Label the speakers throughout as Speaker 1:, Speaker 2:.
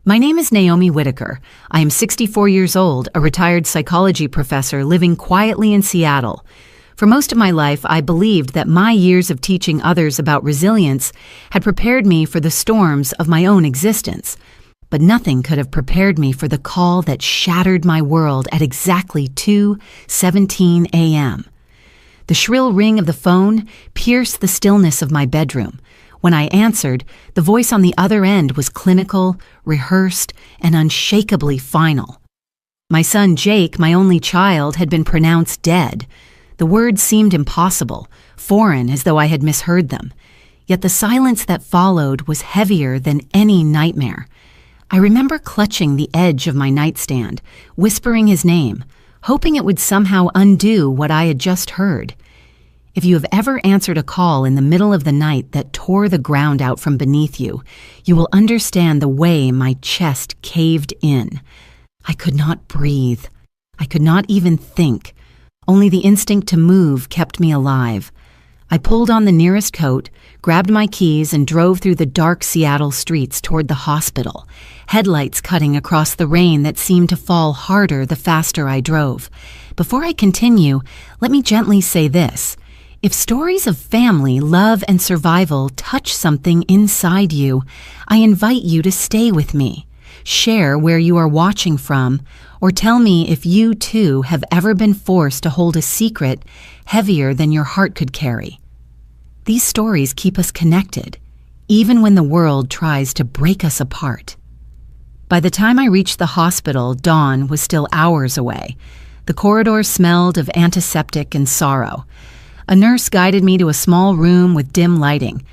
Speaker 1: My name is Naomi Whitaker. I am 64 years old, a retired psychology professor living quietly in Seattle. For most of my life, I believed that my years of teaching others about resilience had prepared me for the storms of my own existence. But nothing could have prepared me for the call that shattered my world at exactly 2:17 a.m. The shrill ring of the phone pierced the stillness of my bedroom. When I answered, the voice on the other end was clinical, rehearsed, and unshakably final. My son Jake, my only child, had been pronounced dead. The words seemed impossible, foreign, as though I had misheard them. Yet the silence that followed was heavier than any nightmare. I remember clutching the edge of my nightstand, whispering his name, hoping it would somehow undo what I had just heard. If you have ever answered a call in the middle of the night that tore the ground out from beneath you, you will understand the way my chest caved in. I could not breathe. I could not even think. Only the instinct to move kept me alive. I pulled on the nearest coat, grabbed my keys, and drove through the dark Seattle streets toward the hospital, headlights cutting across the rain that seemed to fall harder the faster I drove. Before I continue, let me gently say this. If stories of family, love, and survival touch something inside you, I invite you to stay with me. Share where you are watching from, or tell me if you too have ever been forced to hold a secret heavier than your heart could carry. These stories keep us connected, even when the world tries to break us apart. By the time I reached the hospital, dawn was still hours away. The corridor smelled of antiseptic and sorrow. A nurse guided me to a small room with dim lighting.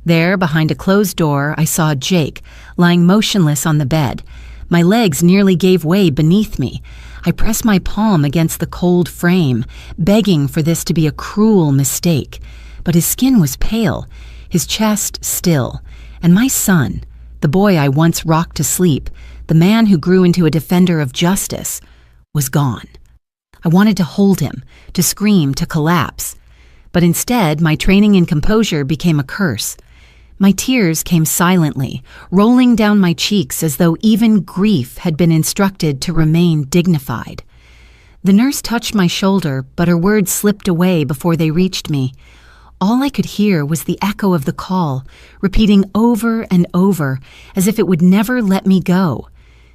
Speaker 1: There, behind a closed door, I saw Jake, lying motionless on the bed. My legs nearly gave way beneath me. I pressed my palm against the cold frame, begging for this to be a cruel mistake. But his skin was pale, his chest still, and my son, the boy I once rocked to sleep, the man who grew into a defender of justice, was gone. I wanted to hold him, to scream, to collapse. But instead, my training in composure became a curse. My tears came silently, rolling down my cheeks as though even grief had been instructed to remain dignified. The nurse touched my shoulder, but her words slipped away before they reached me. All I could hear was the echo of the call, repeating over and over, as if it would never let me go.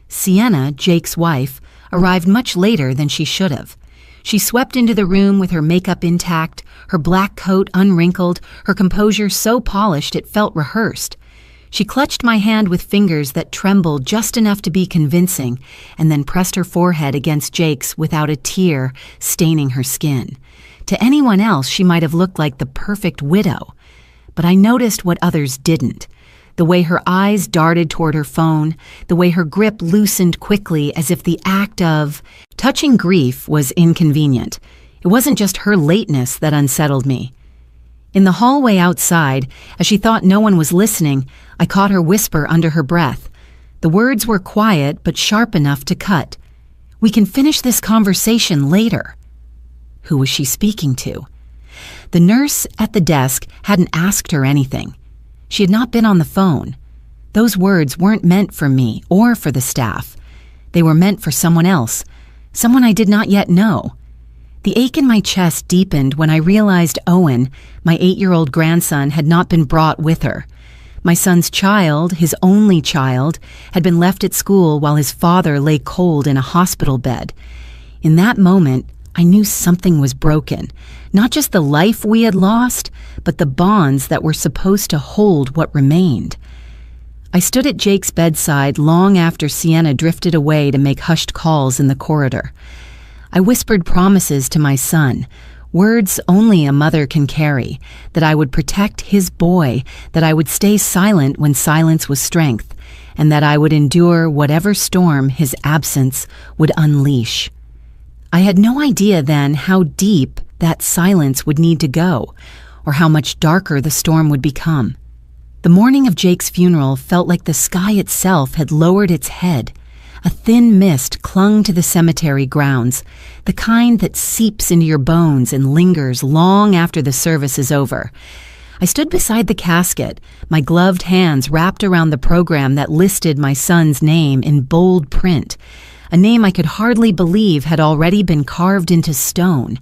Speaker 1: Sienna, Jake's wife, arrived much later than she should have. She swept into the room with her makeup intact, her black coat unwrinkled, her composure so polished it felt rehearsed. She clutched my hand with fingers that trembled just enough to be convincing, and then pressed her forehead against Jake's without a tear staining her skin. To anyone else, she might have looked like the perfect widow. But I noticed what others didn't. The way her eyes darted toward her phone, the way her grip loosened quickly as if the act of touching grief was inconvenient. It wasn't just her lateness that unsettled me. In the hallway outside, as she thought no one was listening, I caught her whisper under her breath. The words were quiet but sharp enough to cut. "We can finish this conversation later." Who was she speaking to? The nurse at the desk hadn't asked her anything. She had not been on the phone. Those words weren't meant for me or for the staff. They were meant for someone else, someone I did not yet know. The ache in my chest deepened when I realized Owen, my 8-year-old grandson, had not been brought with her. My son's child, his only child, had been left at school while his father lay cold in a hospital bed. In that moment, I knew something was broken. Not just the life we had lost, but the bonds that were supposed to hold what remained. I stood at Jake's bedside long after Sienna drifted away to make hushed calls in the corridor. I whispered promises to my son, words only a mother can carry, that I would protect his boy, that I would stay silent when silence was strength, and that I would endure whatever storm his absence would unleash. I had no idea then how deep that silence would need to go, or how much darker the storm would become. The morning of Jake's funeral felt like the sky itself had lowered its head. A thin mist clung to the cemetery grounds, the kind that seeps into your bones and lingers long after the service is over. I stood beside the casket, my gloved hands wrapped around the program that listed my son's name in bold print, a name I could hardly believe had already been carved into stone.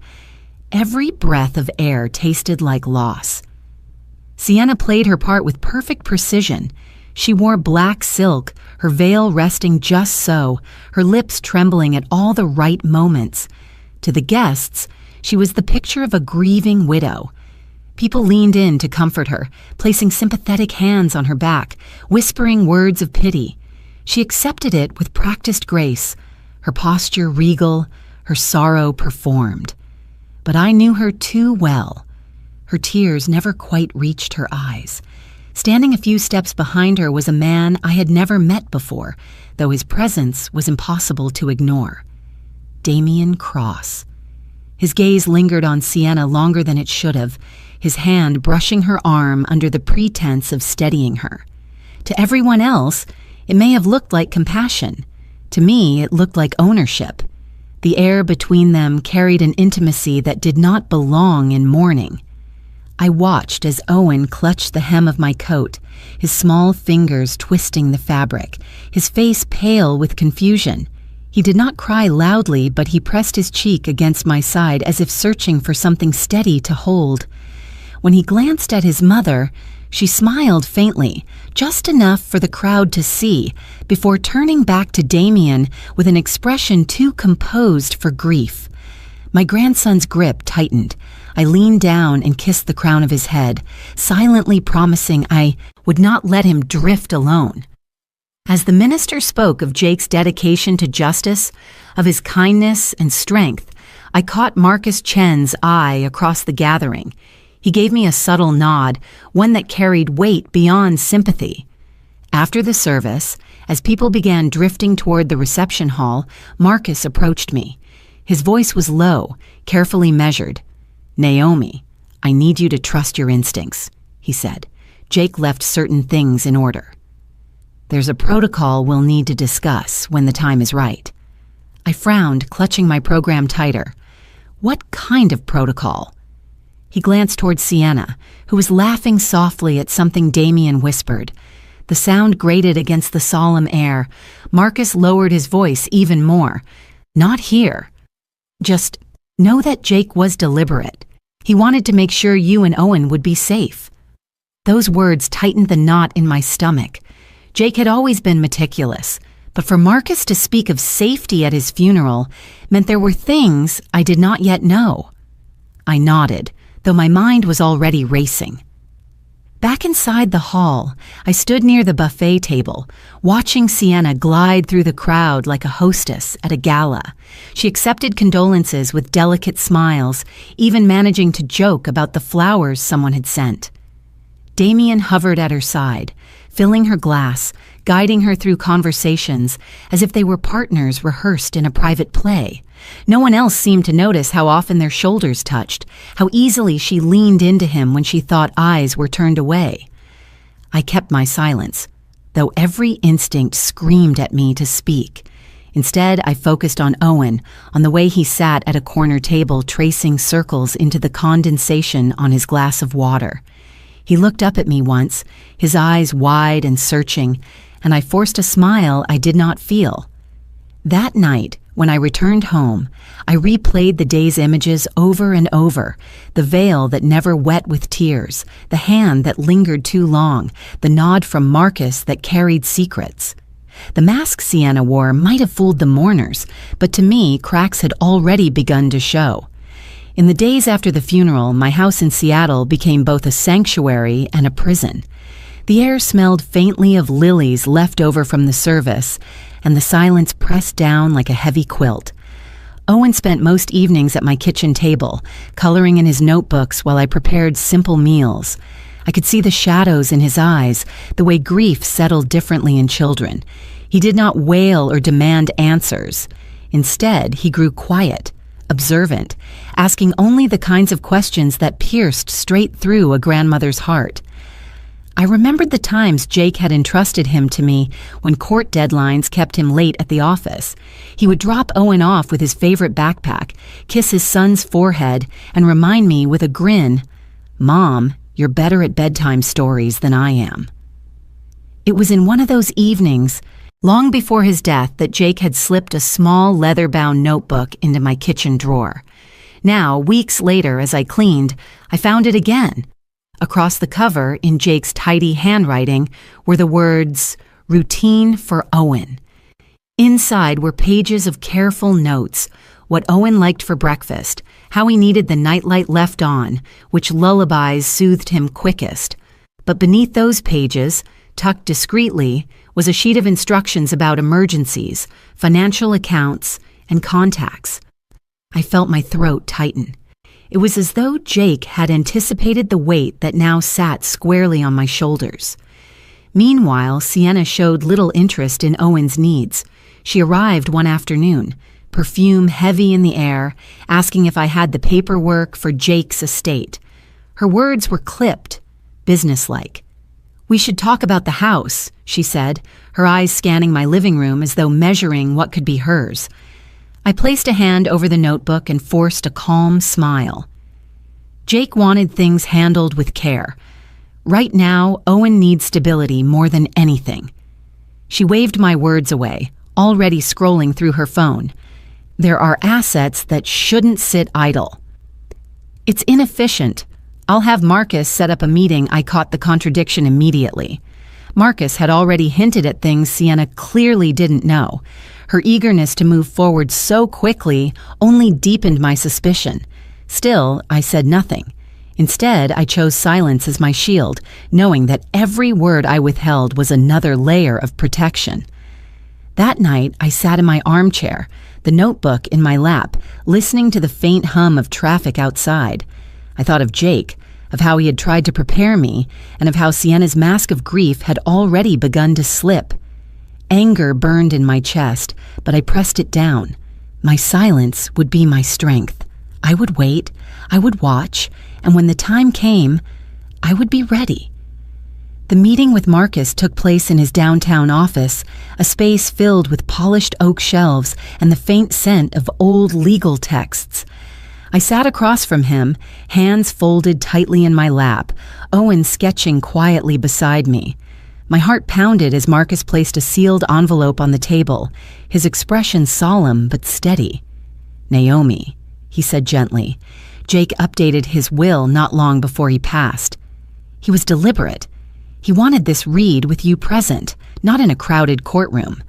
Speaker 1: Every breath of air tasted like loss. Sienna played her part with perfect precision. She wore black silk, her veil resting just so, her lips trembling at all the right moments. To the guests, she was the picture of a grieving widow. People leaned in to comfort her, placing sympathetic hands on her back, whispering words of pity. She accepted it with practiced grace, her posture regal, her sorrow performed. But I knew her too well. Her tears never quite reached her eyes. Standing a few steps behind her was a man I had never met before, though his presence was impossible to ignore. Damien Cross. His gaze lingered on Sienna longer than it should have, his hand brushing her arm under the pretense of steadying her. To everyone else, it may have looked like compassion. To me, it looked like ownership. The air between them carried an intimacy that did not belong in mourning. I watched as Owen clutched the hem of my coat, his small fingers twisting the fabric, his face pale with confusion. He did not cry loudly, but he pressed his cheek against my side as if searching for something steady to hold. When he glanced at his mother, she smiled faintly, just enough for the crowd to see, before turning back to Damien with an expression too composed for grief. My grandson's grip tightened. I leaned down and kissed the crown of his head, silently promising I would not let him drift alone. As the minister spoke of Jake's dedication to justice, of his kindness and strength, I caught Marcus Chen's eye across the gathering. He gave me a subtle nod, one that carried weight beyond sympathy. After the service, as people began drifting toward the reception hall, Marcus approached me. His voice was low, carefully measured. "Naomi, I need you to trust your instincts," he said. "Jake left certain things in order. There's a protocol we'll need to discuss when the time is right." I frowned, clutching my program tighter. What kind of protocol? He glanced toward Sienna, who was laughing softly at something Damien whispered. The sound grated against the solemn air. Marcus lowered his voice even more. "Not here. Just know that Jake was deliberate. He wanted to make sure you and Owen would be safe." Those words tightened the knot in my stomach. Jake had always been meticulous, but for Marcus to speak of safety at his funeral meant there were things I did not yet know. I nodded, though my mind was already racing. Back inside the hall, I stood near the buffet table, watching Sienna glide through the crowd like a hostess at a gala. She accepted condolences with delicate smiles, even managing to joke about the flowers someone had sent. Damien hovered at her side, filling her glass, guiding her through conversations as if they were partners rehearsed in a private play. No one else seemed to notice how often their shoulders touched, how easily she leaned into him when she thought eyes were turned away. I kept my silence, though every instinct screamed at me to speak. Instead, I focused on Owen, on the way he sat at a corner table tracing circles into the condensation on his glass of water. He looked up at me once, his eyes wide and searching, and I forced a smile I did not feel. That night, when I returned home, I replayed the day's images over and over, the veil that never wet with tears, the hand that lingered too long, the nod from Marcus that carried secrets. The mask Sienna wore might have fooled the mourners, but to me, cracks had already begun to show. In the days after the funeral, my house in Seattle became both a sanctuary and a prison. The air smelled faintly of lilies left over from the service, and the silence pressed down like a heavy quilt. Owen spent most evenings at my kitchen table, coloring in his notebooks while I prepared simple meals. I could see the shadows in his eyes, the way grief settled differently in children. He did not wail or demand answers. Instead, he grew quiet, observant, asking only the kinds of questions that pierced straight through a grandmother's heart. I remembered the times Jake had entrusted him to me when court deadlines kept him late at the office. He would drop Owen off with his favorite backpack, kiss his son's forehead, and remind me with a grin, "Mom, You're better at bedtime stories than I am." It was in one of those evenings, long before his death, that Jake had slipped a small leather-bound notebook into my kitchen drawer. Now, weeks later, as I cleaned, I found it again. Across the cover, in Jake's tidy handwriting, were the words, "Routine for Owen." Inside were pages of careful notes: what Owen liked for breakfast, how he needed the nightlight left on, which lullabies soothed him quickest. But beneath those pages, tucked discreetly, was a sheet of instructions about emergencies, financial accounts, and contacts. I felt my throat tighten. It was as though Jake had anticipated the weight that now sat squarely on my shoulders. Meanwhile, Sienna showed little interest in Owen's needs. She arrived one afternoon, perfume heavy in the air, asking if I had the paperwork for Jake's estate. Her words were clipped, businesslike. "We should talk about the house," she said, her eyes scanning my living room as though measuring what could be hers. I placed a hand over the notebook and forced a calm smile. Jake wanted things handled with care. Right now, Owen needs stability more than anything. She waved my words away, already scrolling through her phone. "There are assets that shouldn't sit idle." "It's inefficient. I'll have Marcus set up a meeting." I caught the contradiction immediately. Marcus had already hinted at things Sienna clearly didn't know. Her eagerness to move forward so quickly only deepened my suspicion. Still, I said nothing. Instead, I chose silence as my shield, knowing that every word I withheld was another layer of protection. That night, I sat in my armchair, the notebook in my lap, listening to the faint hum of traffic outside. I thought of Jake, of how he had tried to prepare me, and of how Sienna's mask of grief had already begun to slip. Anger burned in my chest, but I pressed it down. My silence would be my strength. I would wait, I would watch, and when the time came, I would be ready. The meeting with Marcus took place in his downtown office, a space filled with polished oak shelves and the faint scent of old legal texts. I sat across from him, hands folded tightly in my lap, Owen sketching quietly beside me. My heart pounded as Marcus placed a sealed envelope on the table, his expression solemn but steady. "Naomi," he said gently. Jake updated his will not long before he passed. He was deliberate. He wanted this read with you present, not in a crowded courtroom.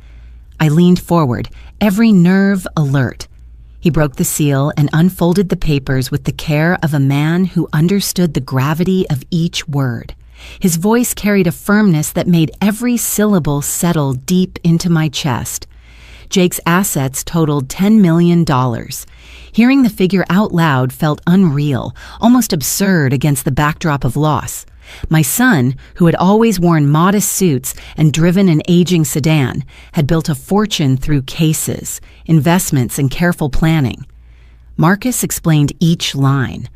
Speaker 1: I leaned forward, every nerve alert. He broke the seal and unfolded the papers with the care of a man who understood the gravity of each word. His voice carried a firmness that made every syllable settle deep into my chest. Jake's assets totaled $10 million. Hearing the figure out loud felt unreal, almost absurd against the backdrop of loss. My son, who had always worn modest suits and driven an aging sedan, had built a fortune through cases, investments, and careful planning. Marcus explained each line.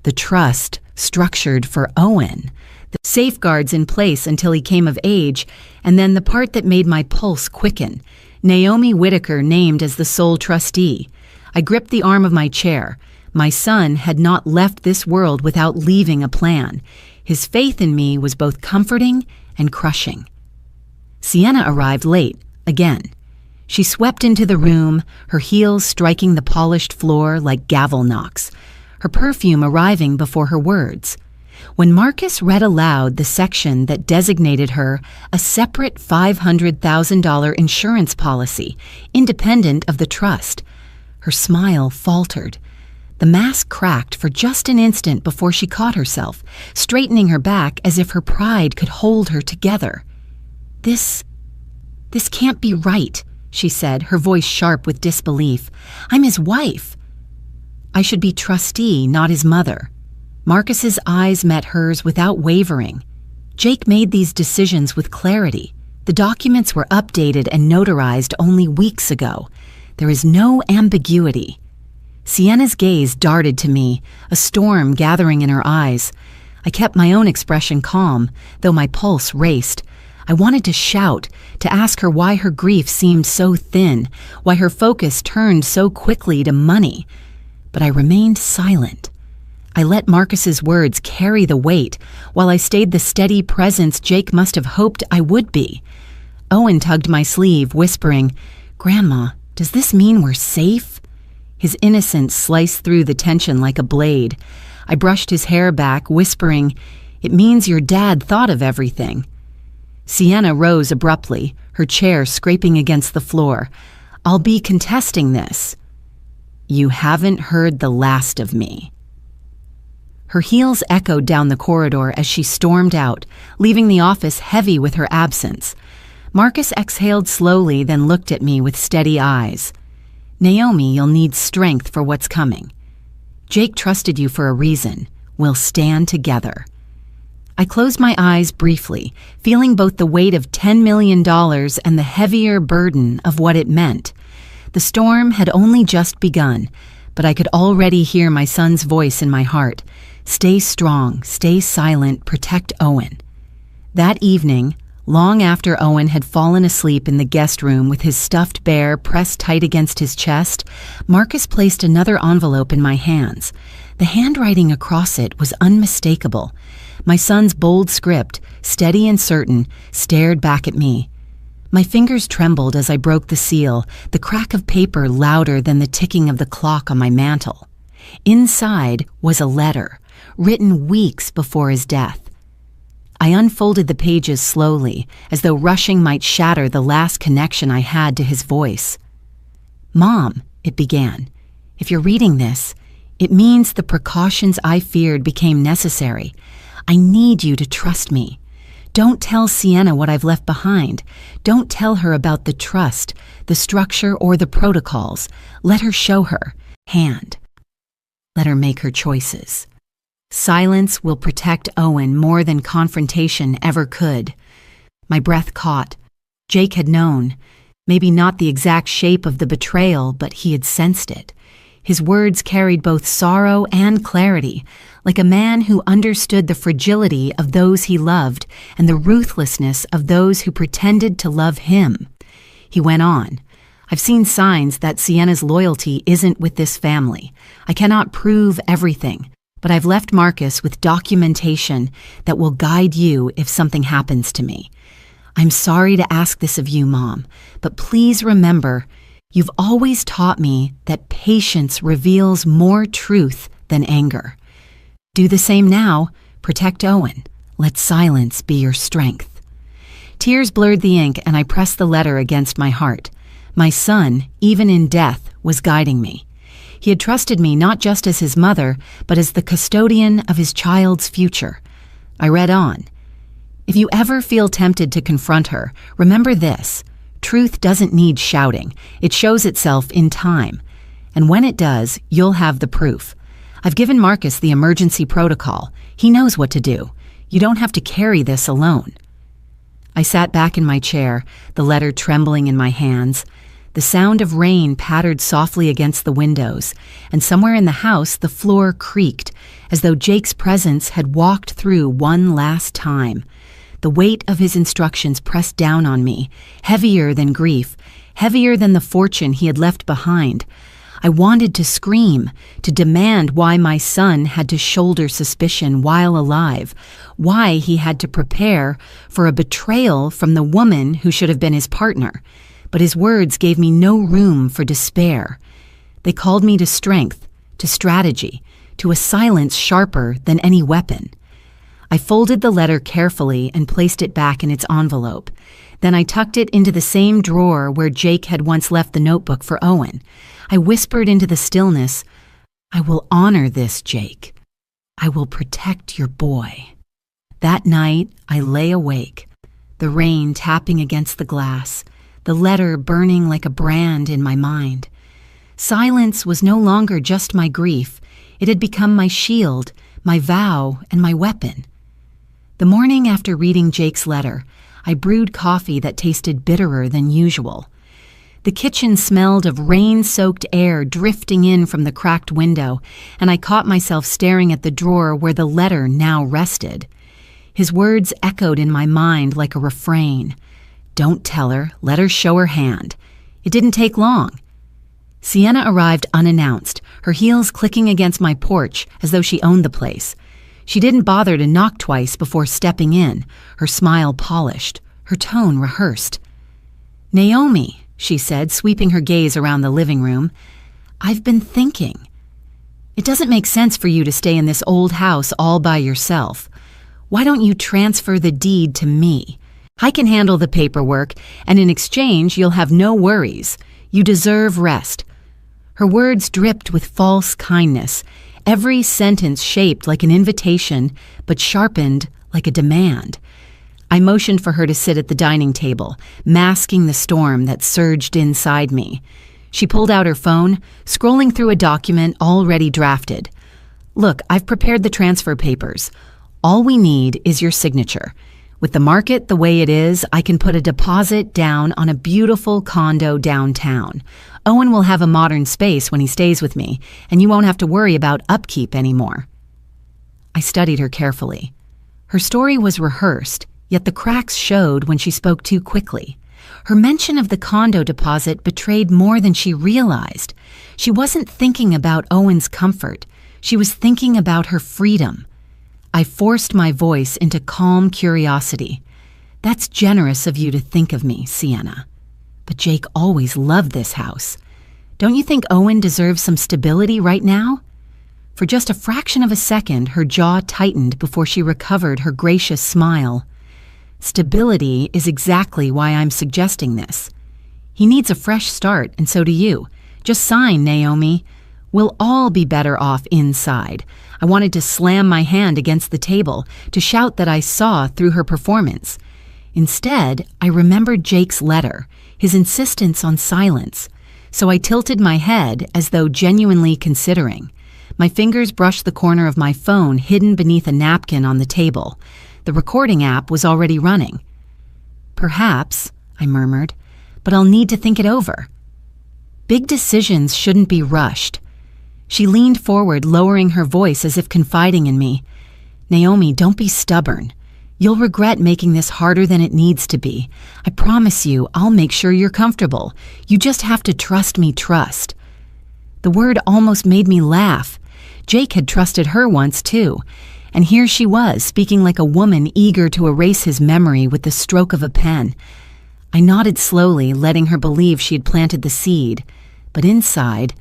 Speaker 1: The trust structured for Owen, the safeguards in place until he came of age, and then the part that made my pulse quicken. Naomi Whitaker named as the sole trustee. I gripped the arm of my chair. My son had not left this world without leaving a plan. His faith in me was both comforting and crushing. Sienna arrived late, again. She swept into the room, her heels striking the polished floor like gavel knocks, her perfume arriving before her words. When Marcus read aloud the section that designated her a separate $500,000 insurance policy, independent of the trust, her smile faltered. The mask cracked for just an instant before she caught herself, straightening her back as if her pride could hold her together. This can't be right," she said, her voice sharp with disbelief. "I'm his wife." "I should be trustee, not his mother." Marcus's eyes met hers without wavering. Jake made these decisions with clarity. The documents were updated and notarized only weeks ago. There is no ambiguity. Sienna's gaze darted to me, a storm gathering in her eyes. I kept my own expression calm, though my pulse raced. I wanted to shout, to ask her why her grief seemed so thin, why her focus turned so quickly to money. But I remained silent. I let Marcus's words carry the weight, while I stayed the steady presence Jake must have hoped I would be. Owen tugged my sleeve, whispering, "Grandma, does this mean we're safe?" His innocence sliced through the tension like a blade. I brushed his hair back, whispering, "It means your dad thought of everything." Sienna rose abruptly, her chair scraping against the floor. "I'll be contesting this." "You haven't heard the last of me." Her heels echoed down the corridor as she stormed out, leaving the office heavy with her absence. Marcus exhaled slowly, then looked at me with steady eyes. "Naomi, you'll need strength for what's coming. Jake trusted you for a reason. We'll stand together." I closed my eyes briefly, feeling both the weight of $10 million and the heavier burden of what it meant. The storm had only just begun, but I could already hear my son's voice in my heart. "Stay strong, stay silent, protect Owen." That evening, long after Owen had fallen asleep in the guest room with his stuffed bear pressed tight against his chest, Marcus placed another envelope in my hands. The handwriting across it was unmistakable. My son's bold script, steady and certain, stared back at me. My fingers trembled as I broke the seal, the crack of paper louder than the ticking of the clock on my mantel. Inside was a letter, written weeks before his death. I unfolded the pages slowly, as though rushing might shatter the last connection I had to his voice. "Mom," it began, "if you're reading this, it means the precautions I feared became necessary. I need you to trust me. Don't tell Sienna what I've left behind. Don't tell her about the trust, the structure, or the protocols. Let her show her hand. Let her make her choices. Silence will protect Owen more than confrontation ever could." My breath caught. Jake had known. Maybe not the exact shape of the betrayal, but he had sensed it. His words carried both sorrow and clarity, like a man who understood the fragility of those he loved and the ruthlessness of those who pretended to love him. He went on, "I've seen signs that Sienna's loyalty isn't with this family. I cannot prove everything, but I've left Marcus with documentation that will guide you if something happens to me. I'm sorry to ask this of you, Mom, but please remember, you've always taught me that patience reveals more truth than anger. Do the same now. Protect Owen. Let silence be your strength." Tears blurred the ink, and I pressed the letter against my heart. My son, even in death, was guiding me. He had trusted me not just as his mother, but as the custodian of his child's future. I read on. "If you ever feel tempted to confront her, remember this. Truth doesn't need shouting. It shows itself in time. And when it does, you'll have the proof. I've given Marcus the emergency protocol. He knows what to do. You don't have to carry this alone." I sat back in my chair, the letter trembling in my hands. The sound of rain pattered softly against the windows, and somewhere in the house the floor creaked, as though Jake's presence had walked through one last time. The weight of his instructions pressed down on me, heavier than grief, heavier than the fortune he had left behind. I wanted to scream, to demand why my son had to shoulder suspicion while alive, why he had to prepare for a betrayal from the woman who should have been his partner. But his words gave me no room for despair. They called me to strength, to strategy, to a silence sharper than any weapon. I folded the letter carefully and placed it back in its envelope. Then I tucked it into the same drawer where Jake had once left the notebook for Owen. I whispered into the stillness, "I will honor this, Jake. I will protect your boy." That night, I lay awake, the rain tapping against the glass, the letter burning like a brand in my mind. Silence was no longer just my grief. It had become my shield, my vow, and my weapon. The morning after reading Jake's letter, I brewed coffee that tasted bitterer than usual. The kitchen smelled of rain-soaked air drifting in from the cracked window, and I caught myself staring at the drawer where the letter now rested. His words echoed in my mind like a refrain. "Don't tell her, let her show her hand." It didn't take long. Sienna arrived unannounced, her heels clicking against my porch as though she owned the place. She didn't bother to knock twice before stepping in, her smile polished, her tone rehearsed. "Naomi," she said, sweeping her gaze around the living room, "I've been thinking. It doesn't make sense for you to stay in this old house all by yourself. Why don't you transfer the deed to me? I can handle the paperwork, and in exchange you'll have no worries. You deserve rest." Her words dripped with false kindness, every sentence shaped like an invitation, but sharpened like a demand. I motioned for her to sit at the dining table, masking the storm that surged inside me. She pulled out her phone, scrolling through a document already drafted. "Look, I've prepared the transfer papers. All we need is your signature. With the market the way it is, I can put a deposit down on a beautiful condo downtown. Owen will have a modern space when he stays with me, and you won't have to worry about upkeep anymore." I studied her carefully. Her story was rehearsed, yet the cracks showed when she spoke too quickly. Her mention of the condo deposit betrayed more than she realized. She wasn't thinking about Owen's comfort. She was thinking about her freedom. I forced my voice into calm curiosity. "That's generous of you to think of me, Sienna. But Jake always loved this house. Don't you think Owen deserves some stability right now?" For just a fraction of a second, her jaw tightened before she recovered her gracious smile. "Stability is exactly why I'm suggesting this. He needs a fresh start, and so do you. Just sign, Naomi. We'll all be better off inside." I wanted to slam my hand against the table, to shout that I saw through her performance. Instead, I remembered Jake's letter, his insistence on silence. So I tilted my head as though genuinely considering. My fingers brushed the corner of my phone hidden beneath a napkin on the table. The recording app was already running. "Perhaps," I murmured, "but I'll need to think it over. Big decisions shouldn't be rushed." She leaned forward, lowering her voice as if confiding in me. "Naomi, don't be stubborn. You'll regret making this harder than it needs to be. I promise you, I'll make sure you're comfortable. You just have to trust me, trust." The word almost made me laugh. Jake had trusted her once, too. And here she was, speaking like a woman eager to erase his memory with the stroke of a pen. I nodded slowly, letting her believe she had planted the seed. But inside,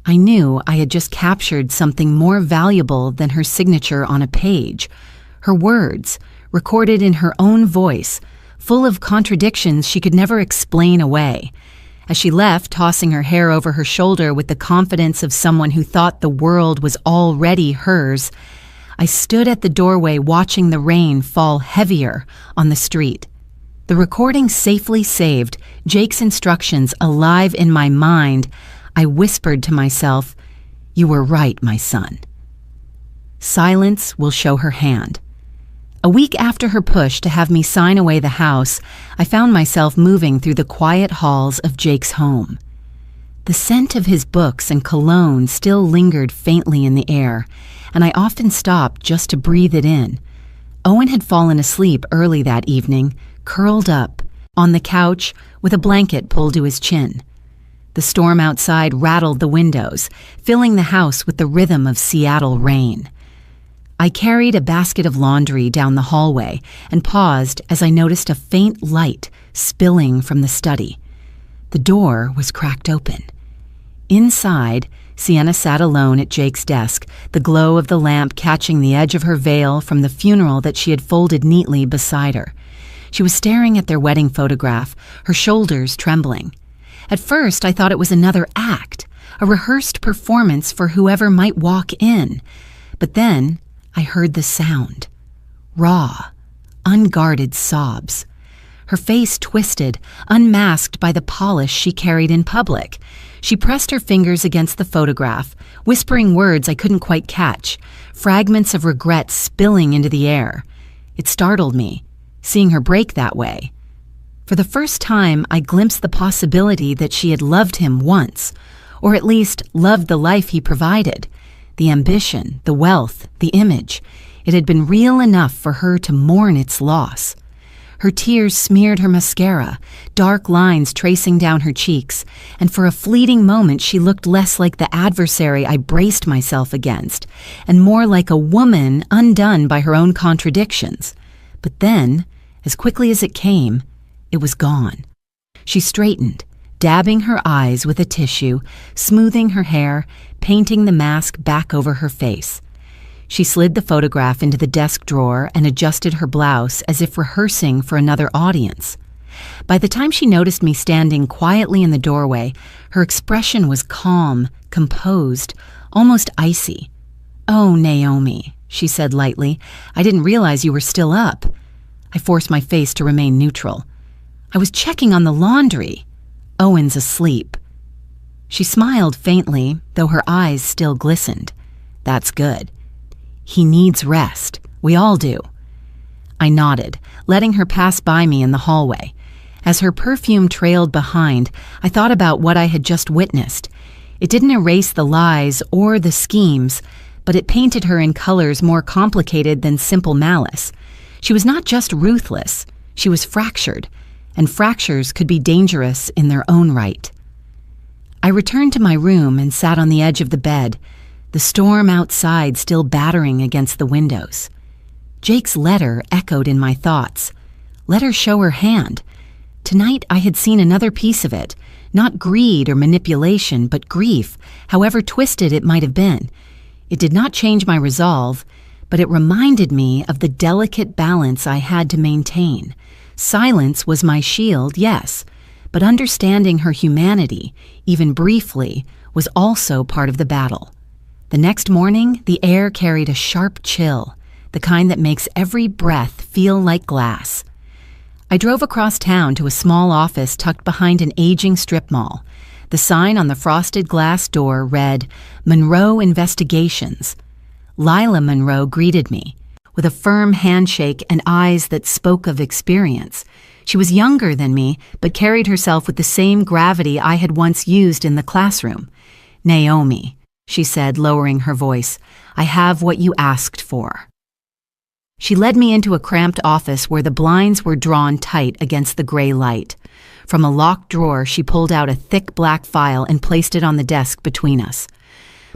Speaker 1: I knew I had just captured something more valuable than her signature on a page. Her words, recorded in her own voice, full of contradictions she could never explain away. As she left, tossing her hair over her shoulder with the confidence of someone who thought the world was already hers, I stood at the doorway watching the rain fall heavier on the street. The recording safely saved, Jake's instructions alive in my mind, I whispered to myself, "You were right, my son." Silence will show her hand. A week after her push to have me sign away the house, I found myself moving through the quiet halls of Jake's home. The scent of his books and cologne still lingered faintly in the air, and I often stopped just to breathe it in. Owen had fallen asleep early that evening, curled up, on the couch with a blanket pulled to his chin. The storm outside rattled the windows, filling the house with the rhythm of Seattle rain. I carried a basket of laundry down the hallway and paused as I noticed a faint light spilling from the study. The door was cracked open. Inside, Sienna sat alone at Jake's desk, the glow of the lamp catching the edge of her veil from the funeral that she had folded neatly beside her. She was staring at their wedding photograph, her shoulders trembling. At first, I thought it was another act, a rehearsed performance for whoever might walk in. But then I heard the sound. Raw, unguarded sobs. Her face twisted, unmasked by the polish she carried in public. She pressed her fingers against the photograph, whispering words I couldn't quite catch, fragments of regret spilling into the air. It startled me, seeing her break that way. For the first time, I glimpsed the possibility that she had loved him once, or at least loved the life he provided. The ambition, the wealth, the image. It had been real enough for her to mourn its loss. Her tears smeared her mascara, dark lines tracing down her cheeks, and for a fleeting moment she looked less like the adversary I braced myself against, and more like a woman undone by her own contradictions. But then, as quickly as it came, it was gone. She straightened, dabbing her eyes with a tissue, smoothing her hair, painting the mask back over her face. She slid the photograph into the desk drawer and adjusted her blouse as if rehearsing for another audience. By the time she noticed me standing quietly in the doorway, her expression was calm, composed, almost icy. "Oh, Naomi," she said lightly, "I didn't realize you were still up." I forced my face to remain neutral. "I was checking on the laundry. Owen's asleep." She smiled faintly, though her eyes still glistened. "That's good. He needs rest. We all do." I nodded, letting her pass by me in the hallway. As her perfume trailed behind, I thought about what I had just witnessed. It didn't erase the lies or the schemes, but it painted her in colors more complicated than simple malice. She was not just ruthless, she was fractured, and fractures could be dangerous in their own right. I returned to my room and sat on the edge of the bed, the storm outside still battering against the windows. Jake's letter echoed in my thoughts. Let her show her hand. Tonight I had seen another piece of it, not greed or manipulation, but grief, however twisted it might have been. It did not change my resolve, but it reminded me of the delicate balance I had to maintain. Silence was my shield, yes, but understanding her humanity, even briefly, was also part of the battle. The next morning, the air carried a sharp chill, the kind that makes every breath feel like glass. I drove across town to a small office tucked behind an aging strip mall. The sign on the frosted glass door read, "Monroe Investigations." Lila Monroe greeted me, with a firm handshake and eyes that spoke of experience. She was younger than me, but carried herself with the same gravity I had once used in the classroom. "Naomi," she said, lowering her voice, "I have what you asked for." She led me into a cramped office where the blinds were drawn tight against the gray light. From a locked drawer, she pulled out a thick black file and placed it on the desk between us.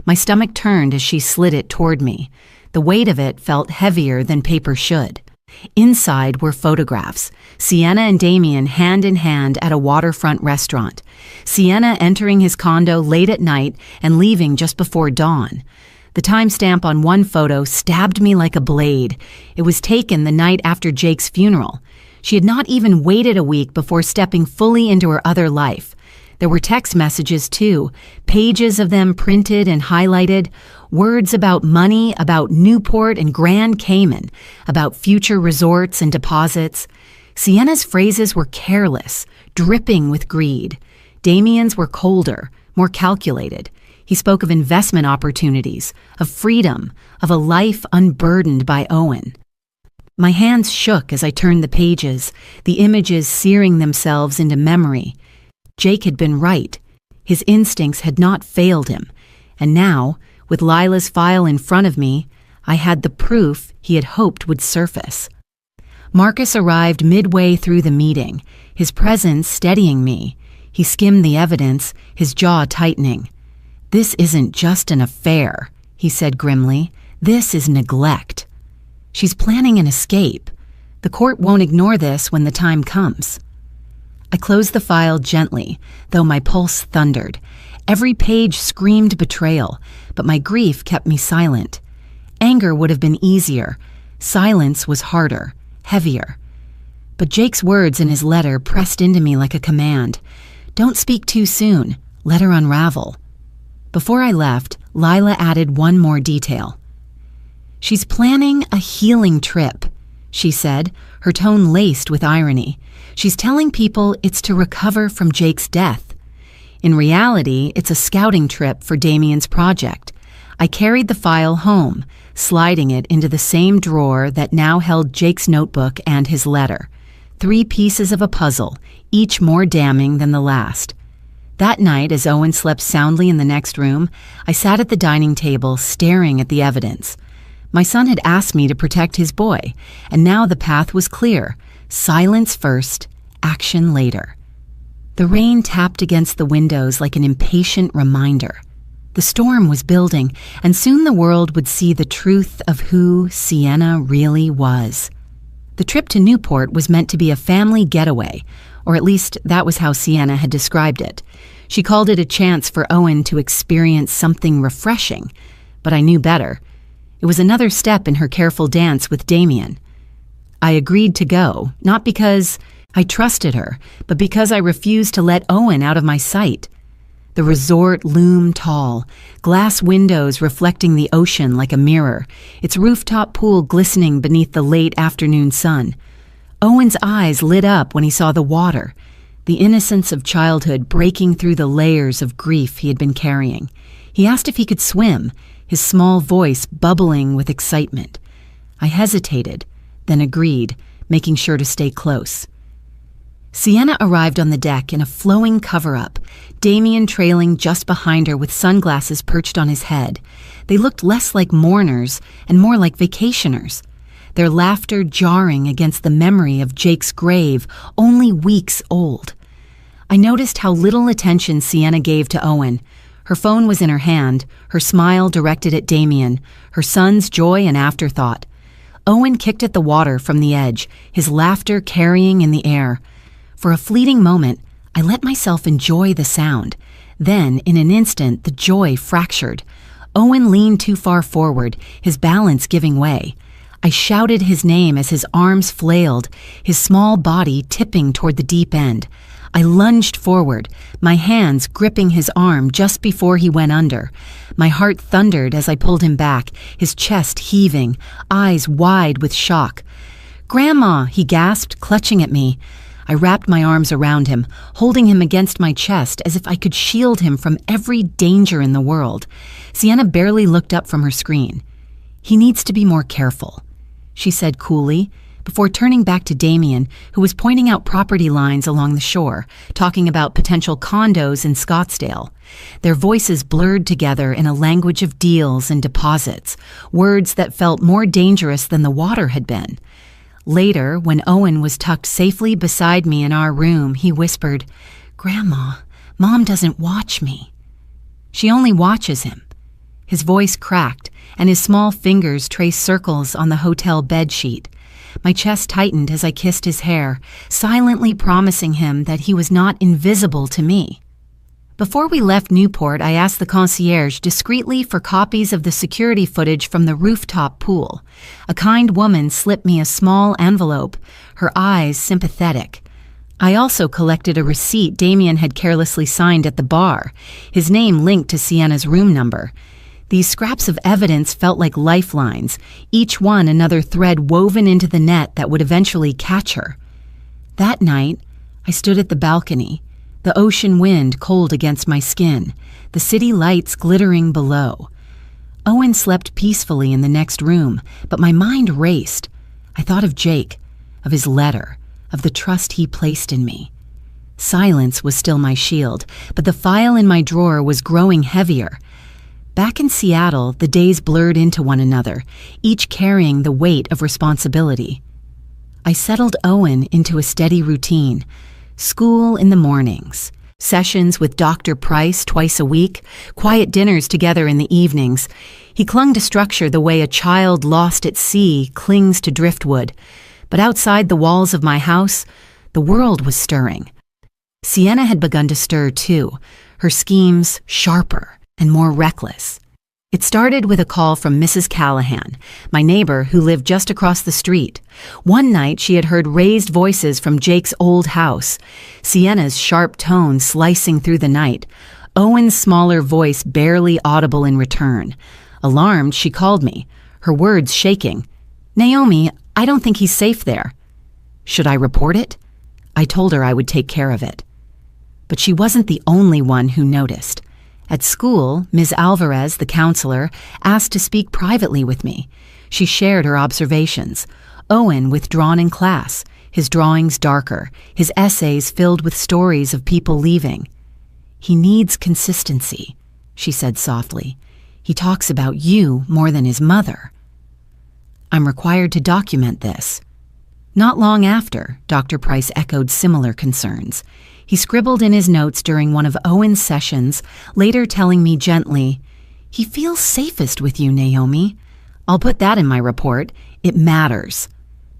Speaker 1: My stomach turned as she slid it toward me. The weight of it felt heavier than paper should. Inside were photographs, Sienna and Damien hand in hand at a waterfront restaurant, Sienna entering his condo late at night and leaving just before dawn. The timestamp on one photo stabbed me like a blade. It was taken the night after Jake's funeral. She had not even waited a week before stepping fully into her other life. There were text messages too, pages of them printed and highlighted, words about money, about Newport and Grand Cayman, about future resorts and deposits. Sienna's phrases were careless, dripping with greed. Damien's were colder, more calculated. He spoke of investment opportunities, of freedom, of a life unburdened by Owen. My hands shook as I turned the pages, the images searing themselves into memory. Jake had been right. His instincts had not failed him. And now, with Lila's file in front of me, I had the proof he had hoped would surface. Marcus arrived midway through the meeting, his presence steadying me. He skimmed the evidence, his jaw tightening. "This isn't just an affair," he said grimly. "This is neglect. She's planning an escape. The court won't ignore this when the time comes." I closed the file gently, though my pulse thundered. Every page screamed betrayal, but my grief kept me silent. Anger would have been easier. Silence was harder, heavier. But Jake's words in his letter pressed into me like a command. Don't speak too soon. Let her unravel. Before I left, Lila added one more detail. "She's planning a healing trip," she said, her tone laced with irony. "She's telling people it's to recover from Jake's death. In reality, it's a scouting trip for Damien's project." I carried the file home, sliding it into the same drawer that now held Jake's notebook and his letter. 3 pieces of a puzzle, each more damning than the last. That night, as Owen slept soundly in the next room, I sat at the dining table staring at the evidence. My son had asked me to protect his boy, and now the path was clear. Silence first, action later. The rain tapped against the windows like an impatient reminder. The storm was building, and soon the world would see the truth of who Sienna really was. The trip to Newport was meant to be a family getaway, or at least that was how Sienna had described it. She called it a chance for Owen to experience something refreshing, but I knew better. It was another step in her careful dance with Damien. I agreed to go, not because I trusted her, but because I refused to let Owen out of my sight. The resort loomed tall, glass windows reflecting the ocean like a mirror, its rooftop pool glistening beneath the late afternoon sun. Owen's eyes lit up when he saw the water, the innocence of childhood breaking through the layers of grief he had been carrying. He asked if he could swim, his small voice bubbling with excitement. I hesitated, then agreed, making sure to stay close. Sienna arrived on the deck in a flowing cover-up, Damien trailing just behind her with sunglasses perched on his head. They looked less like mourners and more like vacationers, their laughter jarring against the memory of Jake's grave, only weeks old. I noticed how little attention Sienna gave to Owen. Her phone was in her hand, her smile directed at Damien, her son's joy an afterthought. Owen kicked at the water from the edge, his laughter carrying in the air. For a fleeting moment, I let myself enjoy the sound. Then, in an instant, the joy fractured. Owen leaned too far forward, his balance giving way. I shouted his name as his arms flailed, his small body tipping toward the deep end. I lunged forward, my hands gripping his arm just before he went under. My heart thundered as I pulled him back, his chest heaving, eyes wide with shock. "Grandma," he gasped, clutching at me. I wrapped my arms around him, holding him against my chest as if I could shield him from every danger in the world. Sienna barely looked up from her screen. "He needs to be more careful," she said coolly, before turning back to Damien, who was pointing out property lines along the shore, talking about potential condos in Scottsdale. Their voices blurred together in a language of deals and deposits, words that felt more dangerous than the water had been. Later, when Owen was tucked safely beside me in our room, he whispered, "Grandma, Mom doesn't watch me." "She only watches him." His voice cracked, and his small fingers traced circles on the hotel bed sheet. My chest tightened as I kissed his hair, silently promising him that he was not invisible to me. Before we left Newport, I asked the concierge discreetly for copies of the security footage from the rooftop pool. A kind woman slipped me a small envelope, her eyes sympathetic. I also collected a receipt Damien had carelessly signed at the bar, his name linked to Sienna's room number. These scraps of evidence felt like lifelines, each one another thread woven into the net that would eventually catch her. That night, I stood at the balcony, the ocean wind cold against my skin, the city lights glittering below. Owen slept peacefully in the next room, but my mind raced. I thought of Jake, of his letter, of the trust he placed in me. Silence was still my shield, but the file in my drawer was growing heavier. Back in Seattle, the days blurred into one another, each carrying the weight of responsibility. I settled Owen into a steady routine. School in the mornings, sessions with Dr. Price twice a week, quiet dinners together in the evenings. He clung to structure the way a child lost at sea clings to driftwood. But outside the walls of my house, the world was stirring. Sienna had begun to stir too, her schemes sharper and more reckless. It started with a call from Mrs. Callahan, my neighbor who lived just across the street. One night she had heard raised voices from Jake's old house, Sienna's sharp tone slicing through the night, Owen's smaller voice barely audible in return. Alarmed, she called me, her words shaking. "Naomi, I don't think he's safe there." Should I report it? I told her I would take care of it. But she wasn't the only one who noticed. At school, Ms. Alvarez, the counselor, asked to speak privately with me. She shared her observations. Owen withdrawn in class, his drawings darker, his essays filled with stories of people leaving. "He needs consistency," she said softly. "He talks about you more than his mother." "I'm required to document this." Not long after, Dr. Price echoed similar concerns. He scribbled in his notes during one of Owen's sessions, later telling me gently, "He feels safest with you, Naomi." I'll put that in my report. It matters.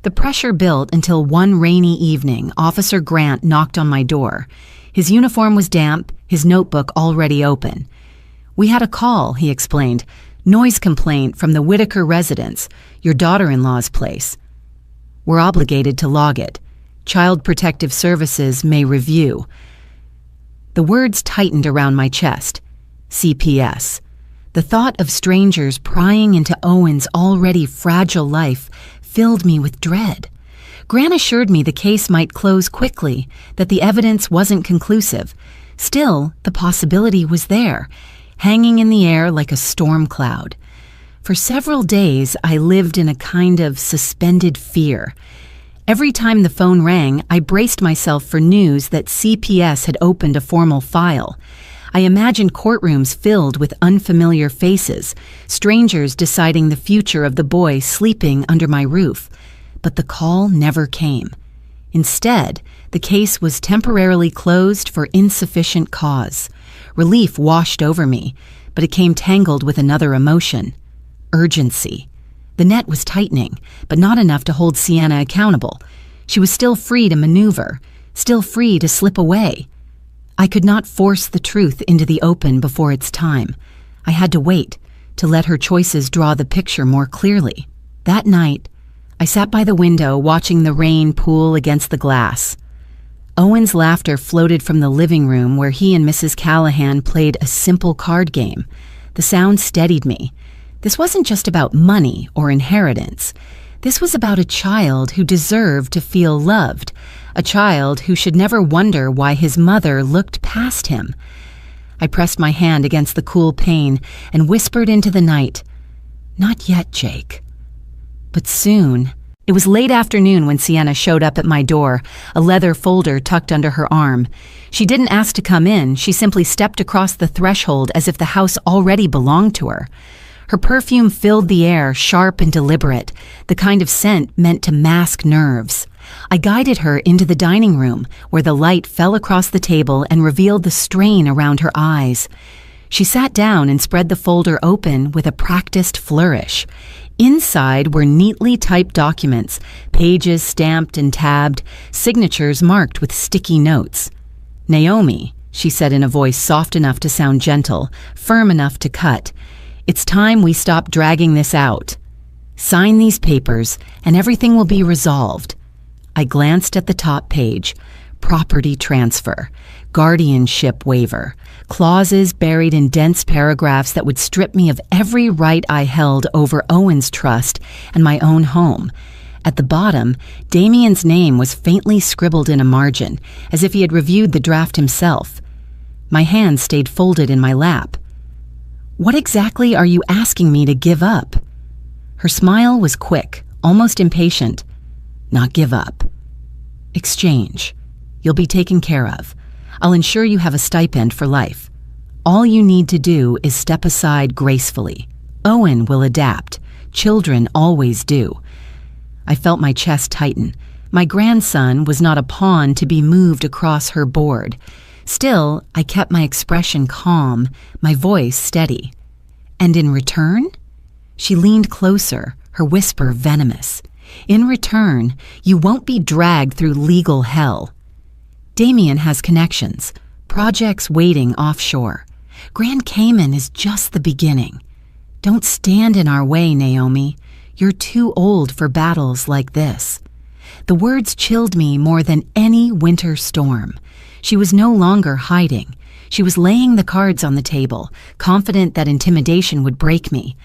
Speaker 1: The pressure built until one rainy evening, Officer Grant knocked on my door. His uniform was damp, his notebook already open. "We had a call," he explained. "Noise complaint from the Whitaker residence, your daughter-in-law's place. We're obligated to log it. Child Protective Services may review." The words tightened around my chest. CPS. The thought of strangers prying into Owen's already fragile life filled me with dread. Grant assured me the case might close quickly, that the evidence wasn't conclusive. Still, the possibility was there, hanging in the air like a storm cloud. For several days, I lived in a kind of suspended fear. Every time the phone rang, I braced myself for news that CPS had opened a formal file. I imagined courtrooms filled with unfamiliar faces, strangers deciding the future of the boy sleeping under my roof. But the call never came. Instead, the case was temporarily closed for insufficient cause. Relief washed over me, but it came tangled with another emotion. Urgency. The net was tightening, but not enough to hold Sienna accountable. She was still free to maneuver, still free to slip away. I could not force the truth into the open before its time. I had to wait, to let her choices draw the picture more clearly. That night, I sat by the window watching the rain pool against the glass. Owen's laughter floated from the living room where he and Mrs. Callahan played a simple card game. The sound steadied me. This wasn't just about money or inheritance. This was about a child who deserved to feel loved, a child who should never wonder why his mother looked past him. I pressed my hand against the cool pane and whispered into the night, "Not yet, Jake." But soon. It was late afternoon when Sienna showed up at my door, a leather folder tucked under her arm. She didn't ask to come in, she simply stepped across the threshold as if the house already belonged to her. Her perfume filled the air, sharp and deliberate, the kind of scent meant to mask nerves. I guided her into the dining room, where the light fell across the table and revealed the strain around her eyes. She sat down and spread the folder open with a practiced flourish. Inside were neatly typed documents, pages stamped and tabbed, signatures marked with sticky notes. "Naomi," she said in a voice soft enough to sound gentle, firm enough to cut, "it's time we stop dragging this out. Sign these papers, and everything will be resolved." I glanced at the top page. Property transfer, guardianship waiver, clauses buried in dense paragraphs that would strip me of every right I held over Owen's trust and my own home. At the bottom, Damien's name was faintly scribbled in a margin, as if he had reviewed the draft himself. My hands stayed folded in my lap. "What exactly are you asking me to give up?" Her smile was quick, almost impatient. "Not give up. Exchange. You'll be taken care of. I'll ensure you have a stipend for life. All you need to do is step aside gracefully. Owen will adapt. Children always do." I felt my chest tighten. My grandson was not a pawn to be moved across her board. Still, I kept my expression calm, my voice steady. "And in return?" She leaned closer, her whisper venomous. "In return, you won't be dragged through legal hell. Damien has connections, projects waiting offshore. Grand Cayman is just the beginning. Don't stand in our way, Naomi. You're too old for battles like this." The words chilled me more than any winter storm. She was no longer hiding. She was laying the cards on the table, confident that intimidation would break me.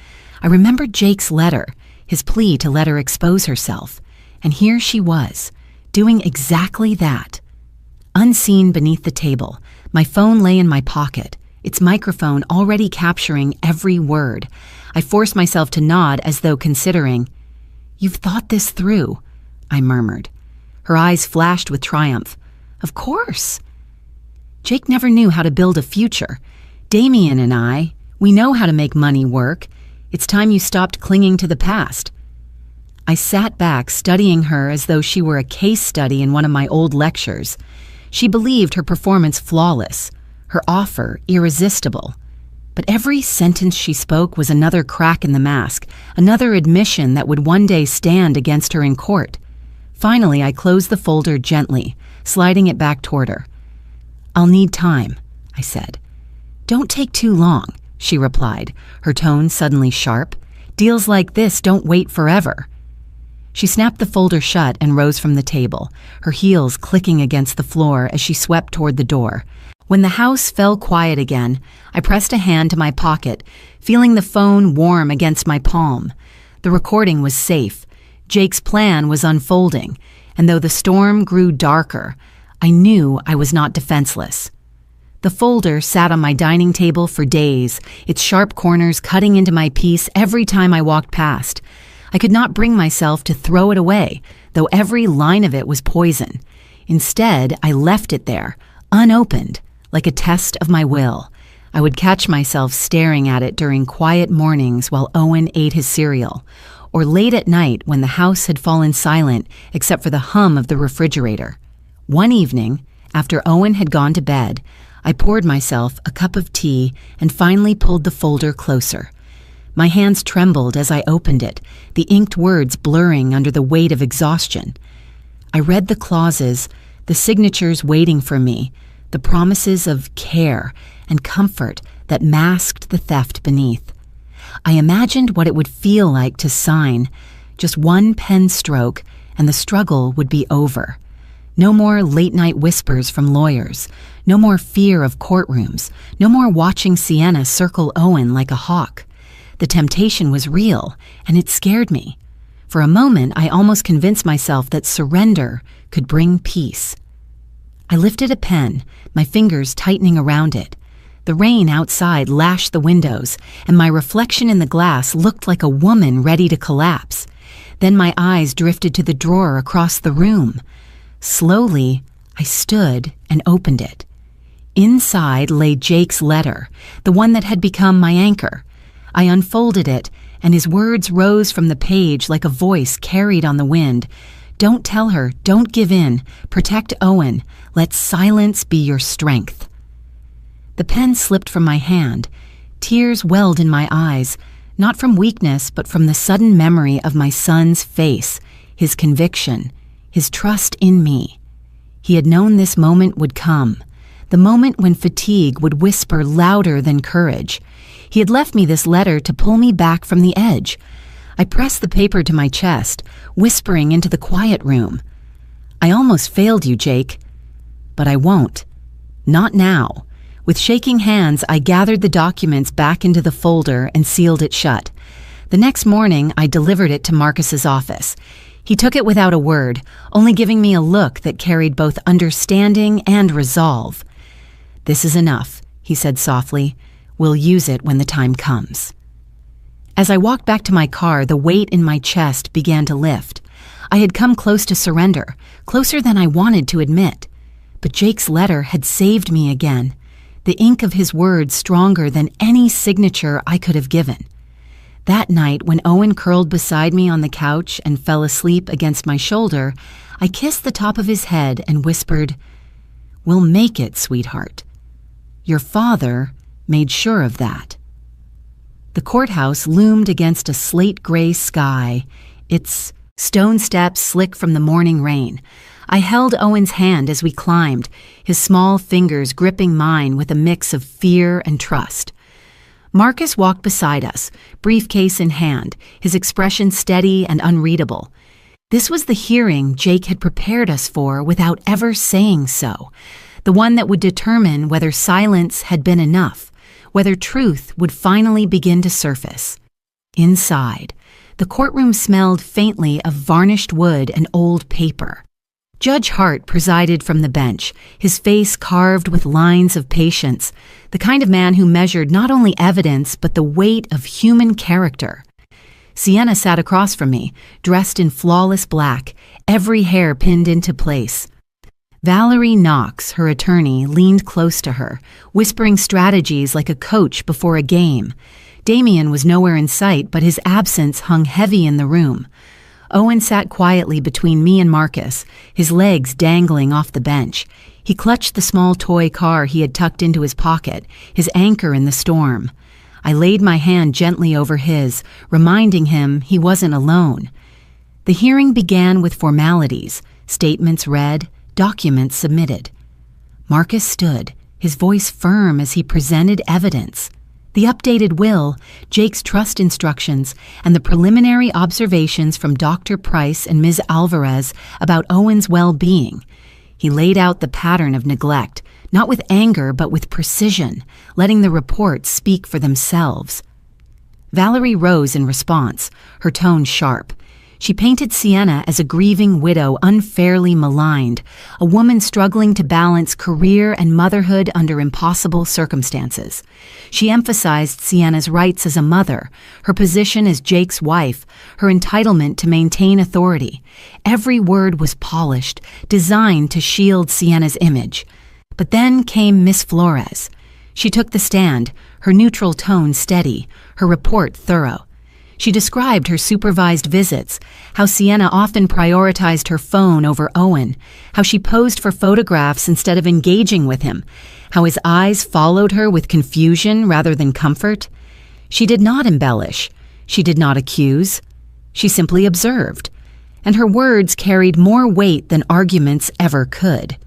Speaker 1: I remembered Jake's letter, his plea to let her expose herself. And here she was, doing exactly that. Unseen beneath the table, my phone lay in my pocket, its microphone already capturing every word. I forced myself to nod as though considering. "You've thought this through," I murmured. Her eyes flashed with triumph. "Of course." Jake never knew how to build a future. Damien and we know how to make money work. It's time you stopped clinging to the past. I sat back, studying her as though she were a case study in one of my old lectures. She believed her performance flawless, her offer irresistible. But every sentence she spoke was another crack in the mask, another admission that would one day stand against her in court. Finally, I closed the folder gently, sliding it back toward her. "I'll need time," I said. "Don't take too long," she replied, her tone suddenly sharp. "Deals like this don't wait forever." She snapped the folder shut and rose from the table, her heels clicking against the floor as she swept toward the door. When the house fell quiet again, I pressed a hand to my pocket, feeling the phone warm against my palm. The recording was safe. Jake's plan was unfolding, and though the storm grew darker, I knew I was not defenseless. The folder sat on my dining table for days, its sharp corners cutting into my peace every time I walked past. I could not bring myself to throw it away, though every line of it was poison. Instead, I left it there, unopened, like a test of my will. I would catch myself staring at it during quiet mornings while Owen ate his cereal, or late at night when the house had fallen silent except for the hum of the refrigerator. One evening, after Owen had gone to bed, I poured myself a cup of tea and finally pulled the folder closer. My hands trembled as I opened it, the inked words blurring under the weight of exhaustion. I read the clauses, the signatures waiting for me, the promises of care and comfort that masked the theft beneath. I imagined what it would feel like to sign, just one pen stroke, and the struggle would be over. No more late-night whispers from lawyers, no more fear of courtrooms, no more watching Sienna circle Owen like a hawk. The temptation was real, and it scared me. For a moment, I almost convinced myself that surrender could bring peace. I lifted a pen, my fingers tightening around it. The rain outside lashed the windows, and my reflection in the glass looked like a woman ready to collapse. Then my eyes drifted to the drawer across the room. Slowly, I stood and opened it. Inside lay Jake's letter, the one that had become my anchor. I unfolded it, and his words rose from the page like a voice carried on the wind. "Don't tell her, don't give in, protect Owen, let silence be your strength." The pen slipped from my hand. Tears welled in my eyes, not from weakness, but from the sudden memory of my son's face, his conviction, his trust in me. He had known this moment would come, the moment when fatigue would whisper louder than courage. He had left me this letter to pull me back from the edge. I pressed the paper to my chest, whispering into the quiet room. "I almost failed you, Jake. But I won't. Not now." With shaking hands, I gathered the documents back into the folder and sealed it shut. The next morning, I delivered it to Marcus's office. He took it without a word, only giving me a look that carried both understanding and resolve. "This is enough," he said softly. "We'll use it when the time comes." As I walked back to my car, the weight in my chest began to lift. I had come close to surrender, closer than I wanted to admit. But Jake's letter had saved me again, the ink of his words stronger than any signature I could have given. That night, when Owen curled beside me on the couch and fell asleep against my shoulder, I kissed the top of his head and whispered, "We'll make it, sweetheart. Your father made sure of that." The courthouse loomed against a slate-gray sky, its stone steps slick from the morning rain. I held Owen's hand as we climbed, his small fingers gripping mine with a mix of fear and trust. Marcus walked beside us, briefcase in hand, his expression steady and unreadable. This was the hearing Jake had prepared us for without ever saying so, the one that would determine whether silence had been enough, whether truth would finally begin to surface. Inside, the courtroom smelled faintly of varnished wood and old paper. Judge Hart presided from the bench, his face carved with lines of patience, the kind of man who measured not only evidence but the weight of human character. Sienna sat across from me, dressed in flawless black, every hair pinned into place. Valerie Knox, her attorney, leaned close to her, whispering strategies like a coach before a game. Damien was nowhere in sight, but his absence hung heavy in the room. Owen sat quietly between me and Marcus, his legs dangling off the bench. He clutched the small toy car he had tucked into his pocket, his anchor in the storm. I laid my hand gently over his, reminding him he wasn't alone. The hearing began with formalities, statements read, documents submitted. Marcus stood, his voice firm as he presented evidence. The updated will, Jake's trust instructions, and the preliminary observations from Dr. Price and Ms. Alvarez about Owen's well-being. He laid out the pattern of neglect, not with anger but with precision, letting the reports speak for themselves. Valerie rose in response, her tone sharp. She painted Sienna as a grieving widow unfairly maligned, a woman struggling to balance career and motherhood under impossible circumstances. She emphasized Sienna's rights as a mother, her position as Jake's wife, her entitlement to maintain authority. Every word was polished, designed to shield Sienna's image. But then came Miss Flores. She took the stand, her neutral tone steady, her report thorough. She described her supervised visits, how Sienna often prioritized her phone over Owen, how she posed for photographs instead of engaging with him, how his eyes followed her with confusion rather than comfort. She did not embellish. She did not accuse. She simply observed, and her words carried more weight than arguments ever could.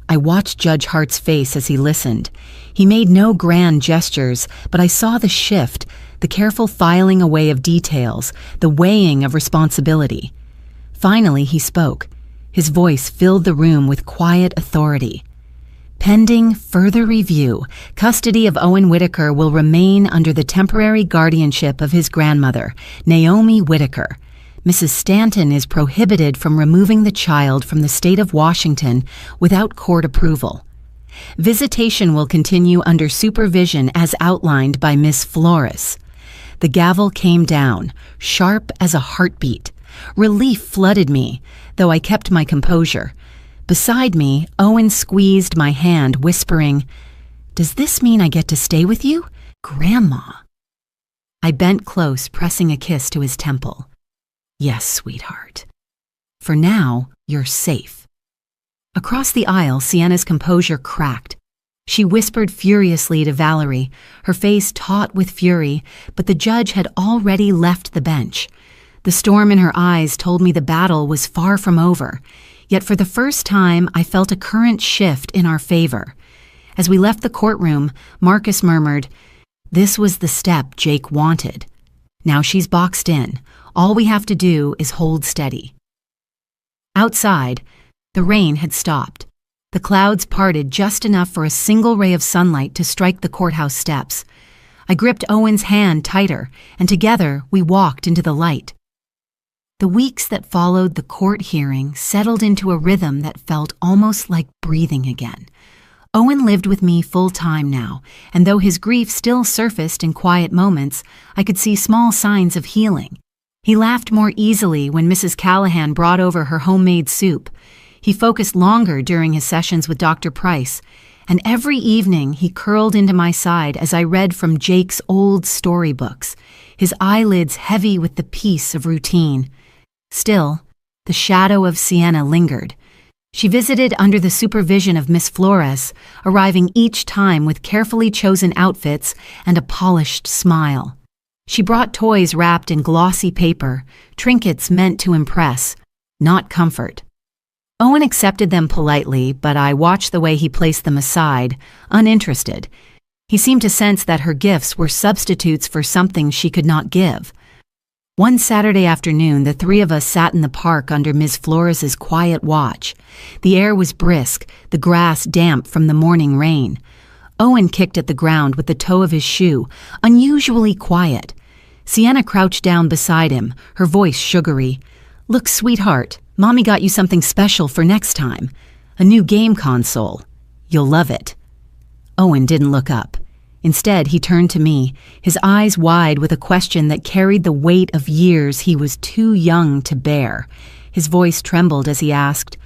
Speaker 1: I watched Judge Hart's face as he listened. He made no grand gestures, but I saw the shift, the careful filing away of details, the weighing of responsibility. Finally, he spoke. His voice filled the room with quiet authority. Pending further review, custody of Owen Whitaker will remain under the temporary guardianship of his grandmother, Naomi Whitaker. Mrs. Stanton is prohibited from removing the child from the state of Washington without court approval. Visitation will continue under supervision as outlined by Miss Flores. The gavel came down, sharp as a heartbeat. Relief flooded me, though I kept my composure. Beside me, Owen squeezed my hand, whispering, "Does this mean I get to stay with you, Grandma?" I bent close, pressing a kiss to his temple. "Yes, sweetheart. For now, you're safe." Across the aisle, Sienna's composure cracked. She whispered furiously to Valerie, her face taut with fury, but the judge had already left the bench. The storm in her eyes told me the battle was far from over, yet for the first time I felt a current shift in our favor. As we left the courtroom, Marcus murmured, "This was the step Jake wanted. Now she's boxed in. All we have to do is hold steady." Outside, the rain had stopped. The clouds parted just enough for a single ray of sunlight to strike the courthouse steps. I gripped Owen's hand tighter, and together we walked into the light. The weeks that followed the court hearing settled into a rhythm that felt almost like breathing again. Owen lived with me full-time now, and though his grief still surfaced in quiet moments, I could see small signs of healing. He laughed more easily when Mrs. Callahan brought over her homemade soup. He focused longer during his sessions with Dr. Price, and every evening he curled into my side as I read from Jake's old storybooks, his eyelids heavy with the peace of routine. Still, the shadow of Sienna lingered. She visited under the supervision of Miss Flores, arriving each time with carefully chosen outfits and a polished smile. She brought toys wrapped in glossy paper, trinkets meant to impress, not comfort. Owen accepted them politely, but I watched the way he placed them aside, uninterested. He seemed to sense that her gifts were substitutes for something she could not give. One Saturday afternoon, the three of us sat in the park under Ms. Flores's quiet watch. The air was brisk, the grass damp from the morning rain. Owen kicked at the ground with the toe of his shoe, unusually quiet. Sienna crouched down beside him, her voice sugary. "Look, sweetheart, Mommy got you something special for next time. A new game console. You'll love it." Owen didn't look up. Instead, he turned to me, his eyes wide with a question that carried the weight of years he was too young to bear. His voice trembled as he asked,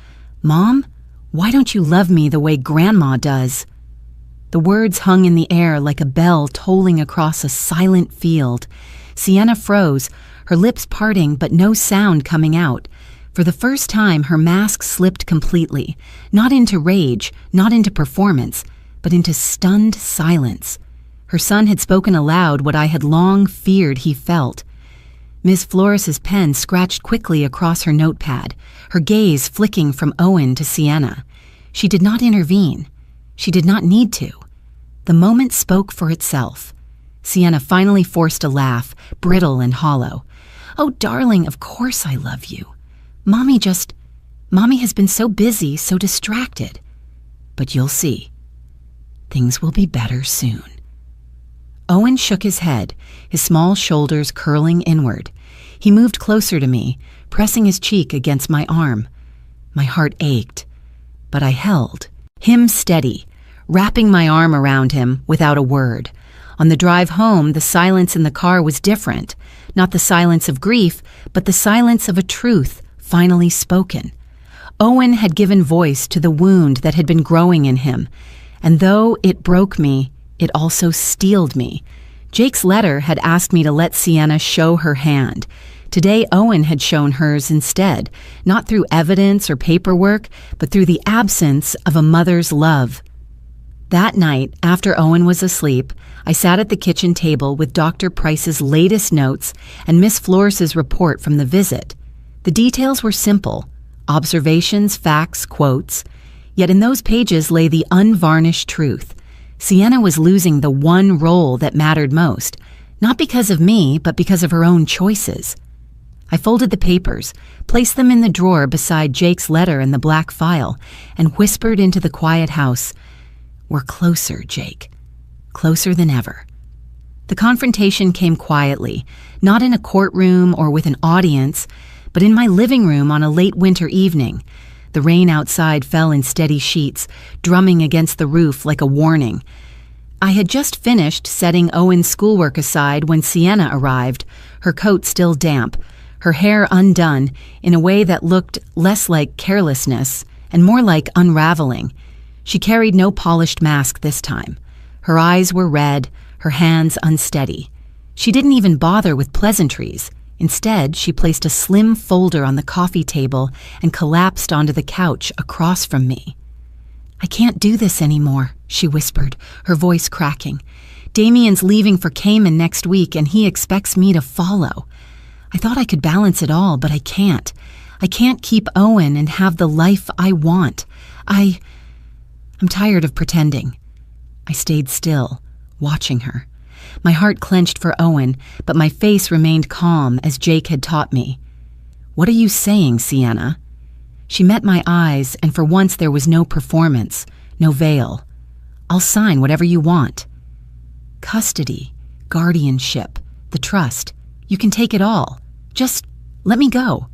Speaker 1: "Mom, why don't you love me the way Grandma does?" The words hung in the air like a bell tolling across a silent field. Sienna froze, her lips parting but no sound coming out. For the first time, her mask slipped completely, not into rage, not into performance, but into stunned silence. Her son had spoken aloud what I had long feared he felt. Miss Flores's pen scratched quickly across her notepad, her gaze flicking from Owen to Sienna. She did not intervene. She did not need to. The moment spoke for itself. Sienna finally forced a laugh, brittle and hollow. "Oh, darling, of course I love you. Mommy has been so busy, so distracted. But you'll see. Things will be better soon." Owen shook his head, his small shoulders curling inward. He moved closer to me, pressing his cheek against my arm. My heart ached, but I held him steady, wrapping my arm around him without a word. On the drive home, the silence in the car was different, not the silence of grief, but the silence of a truth finally spoken. Owen had given voice to the wound that had been growing in him, and though it broke me, it also steeled me. Jake's letter had asked me to let Sienna show her hand. Today, Owen had shown hers instead, not through evidence or paperwork, but through the absence of a mother's love. That night, after Owen was asleep, I sat at the kitchen table with Dr. Price's latest notes and Miss Flores's report from the visit. The details were simple: observations, facts, quotes. Yet in those pages lay the unvarnished truth. Sienna was losing the one role that mattered most, not because of me, but because of her own choices. I folded the papers, placed them in the drawer beside Jake's letter in the black file, and whispered into the quiet house, "We're closer, Jake. Closer than ever." The confrontation came quietly, not in a courtroom or with an audience, but in my living room on a late winter evening. The rain outside fell in steady sheets, drumming against the roof like a warning. I had just finished setting Owen's schoolwork aside when Sienna arrived, her coat still damp, her hair undone in a way that looked less like carelessness and more like unraveling. She carried no polished mask this time. Her eyes were red, her hands unsteady. She didn't even bother with pleasantries. Instead, she placed a slim folder on the coffee table and collapsed onto the couch across from me. "I can't do this anymore," she whispered, her voice cracking. "Damien's leaving for Cayman next week, and he expects me to follow. I thought I could balance it all, but I can't. I can't keep Owen and have the life I want. I'm tired of pretending." I stayed still, watching her. My heart clenched for Owen, but my face remained calm as Jake had taught me. "What are you saying, Sienna?" She met my eyes, and for once there was no performance, no veil. "I'll sign whatever you want." "Custody, guardianship, the trust. You can take it all. Just let me go."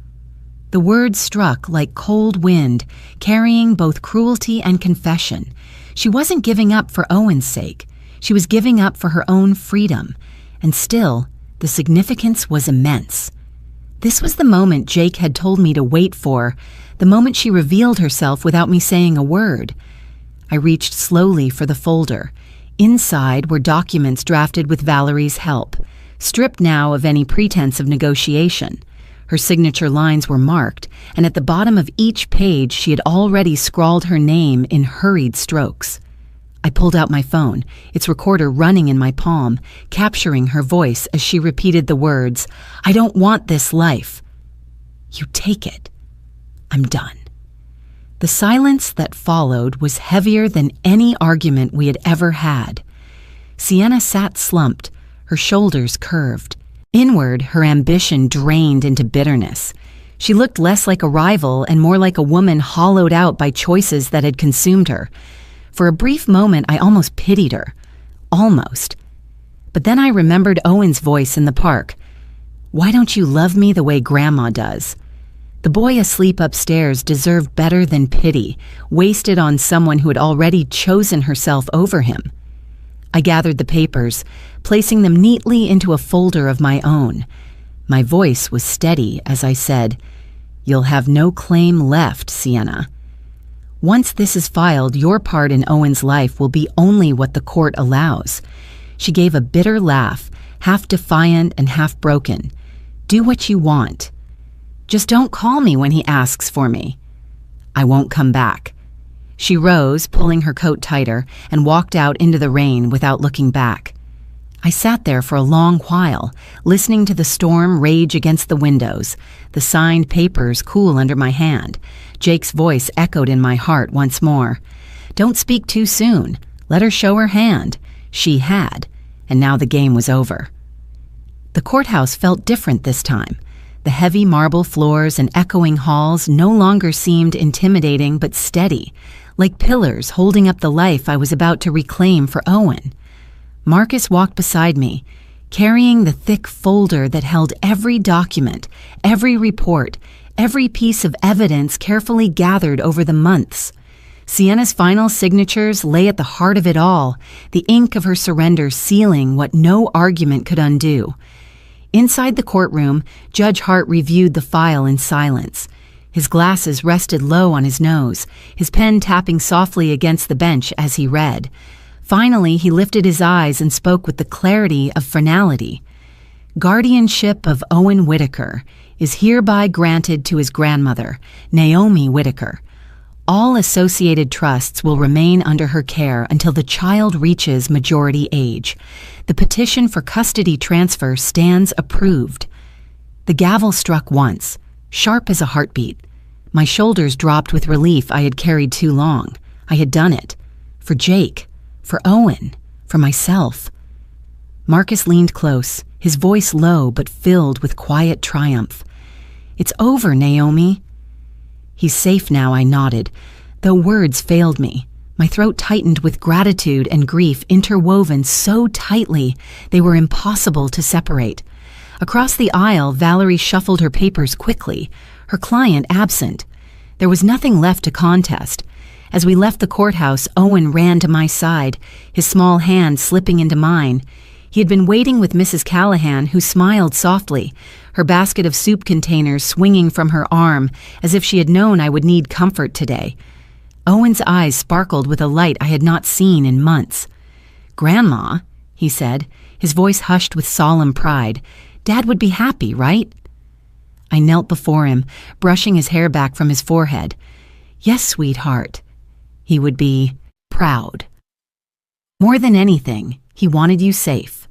Speaker 1: The words struck like cold wind, carrying both cruelty and confession. She wasn't giving up for Owen's sake. She was giving up for her own freedom, and still, the significance was immense. This was the moment Jake had told me to wait for, the moment she revealed herself without me saying a word. I reached slowly for the folder. Inside were documents drafted with Valerie's help, stripped now of any pretense of negotiation. Her signature lines were marked, and at the bottom of each page she had already scrawled her name in hurried strokes. I pulled out my phone, its recorder running in my palm, capturing her voice as she repeated the words, "I don't want this life." "You take it. I'm done." The silence that followed was heavier than any argument we had ever had. Sienna sat slumped, her shoulders curved. Inward, her ambition drained into bitterness. She looked less like a rival and more like a woman hollowed out by choices that had consumed her. For a brief moment, I almost pitied her. Almost. But then I remembered Owen's voice in the park. "Why don't you love me the way Grandma does?" The boy asleep upstairs deserved better than pity, wasted on someone who had already chosen herself over him. I gathered the papers, placing them neatly into a folder of my own. My voice was steady as I said, "You'll have no claim left, Sienna. Once this is filed, your part in Owen's life will be only what the court allows. She gave a bitter laugh, half defiant and half broken. "Do what you want. Just don't call me when he asks for me." "I won't come back." She rose, pulling her coat tighter, and walked out into the rain without looking back. I sat there for a long while, listening to the storm rage against the windows, the signed papers cool under my hand. Jake's voice echoed in my heart once more. Don't speak too soon. Let her show her hand. She had, and now the game was over. The courthouse felt different this time. The heavy marble floors and echoing halls no longer seemed intimidating but steady, like pillars holding up the life I was about to reclaim for Owen. Marcus walked beside me, carrying the thick folder that held every document, every report, every piece of evidence carefully gathered over the months. Sienna's final signatures lay at the heart of it all, the ink of her surrender sealing what no argument could undo. Inside the courtroom, Judge Hart reviewed the file in silence. His glasses rested low on his nose, his pen tapping softly against the bench as he read. Finally, he lifted his eyes and spoke with the clarity of finality. Guardianship of Owen Whitaker is hereby granted to his grandmother, Naomi Whitaker. All associated trusts will remain under her care until the child reaches majority age. The petition for custody transfer stands approved. The gavel struck once, sharp as a heartbeat. My shoulders dropped with relief I had carried too long. I had done it. For Jake. For Owen. For myself. Marcus leaned close, his voice low but filled with quiet triumph. "It's over, Naomi." "He's safe now," I nodded, though words failed me. My throat tightened with gratitude and grief interwoven so tightly they were impossible to separate. Across the aisle, Valerie shuffled her papers quickly, her client absent. There was nothing left to contest. As we left the courthouse, Owen ran to my side, his small hand slipping into mine. He had been waiting with Mrs. Callahan, who smiled softly, her basket of soup containers swinging from her arm, as if she had known I would need comfort today. Owen's eyes sparkled with a light I had not seen in months. "Grandma," he said, his voice hushed with solemn pride, "Dad would be happy, right?" I knelt before him, brushing his hair back from his forehead. "Yes, sweetheart." He would be proud. More than anything, he wanted you safe.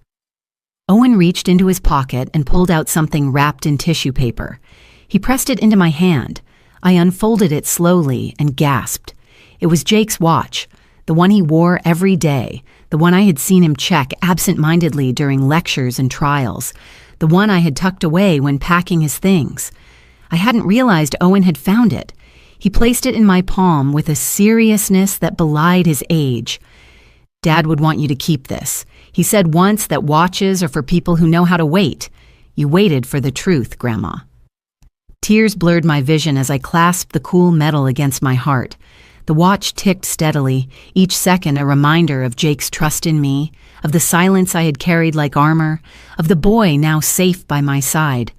Speaker 1: Owen reached into his pocket and pulled out something wrapped in tissue paper. He pressed it into my hand. I unfolded it slowly and gasped. It was Jake's watch, the one he wore every day, the one I had seen him check absent-mindedly during lectures and trials, the one I had tucked away when packing his things. I hadn't realized Owen had found it. He placed it in my palm with a seriousness that belied his age. "Dad would want you to keep this. He said once that watches are for people who know how to wait. You waited for the truth, Grandma." Tears blurred my vision as I clasped the cool metal against my heart. The watch ticked steadily, each second a reminder of Jake's trust in me, of the silence I had carried like armor, of the boy now safe by my side.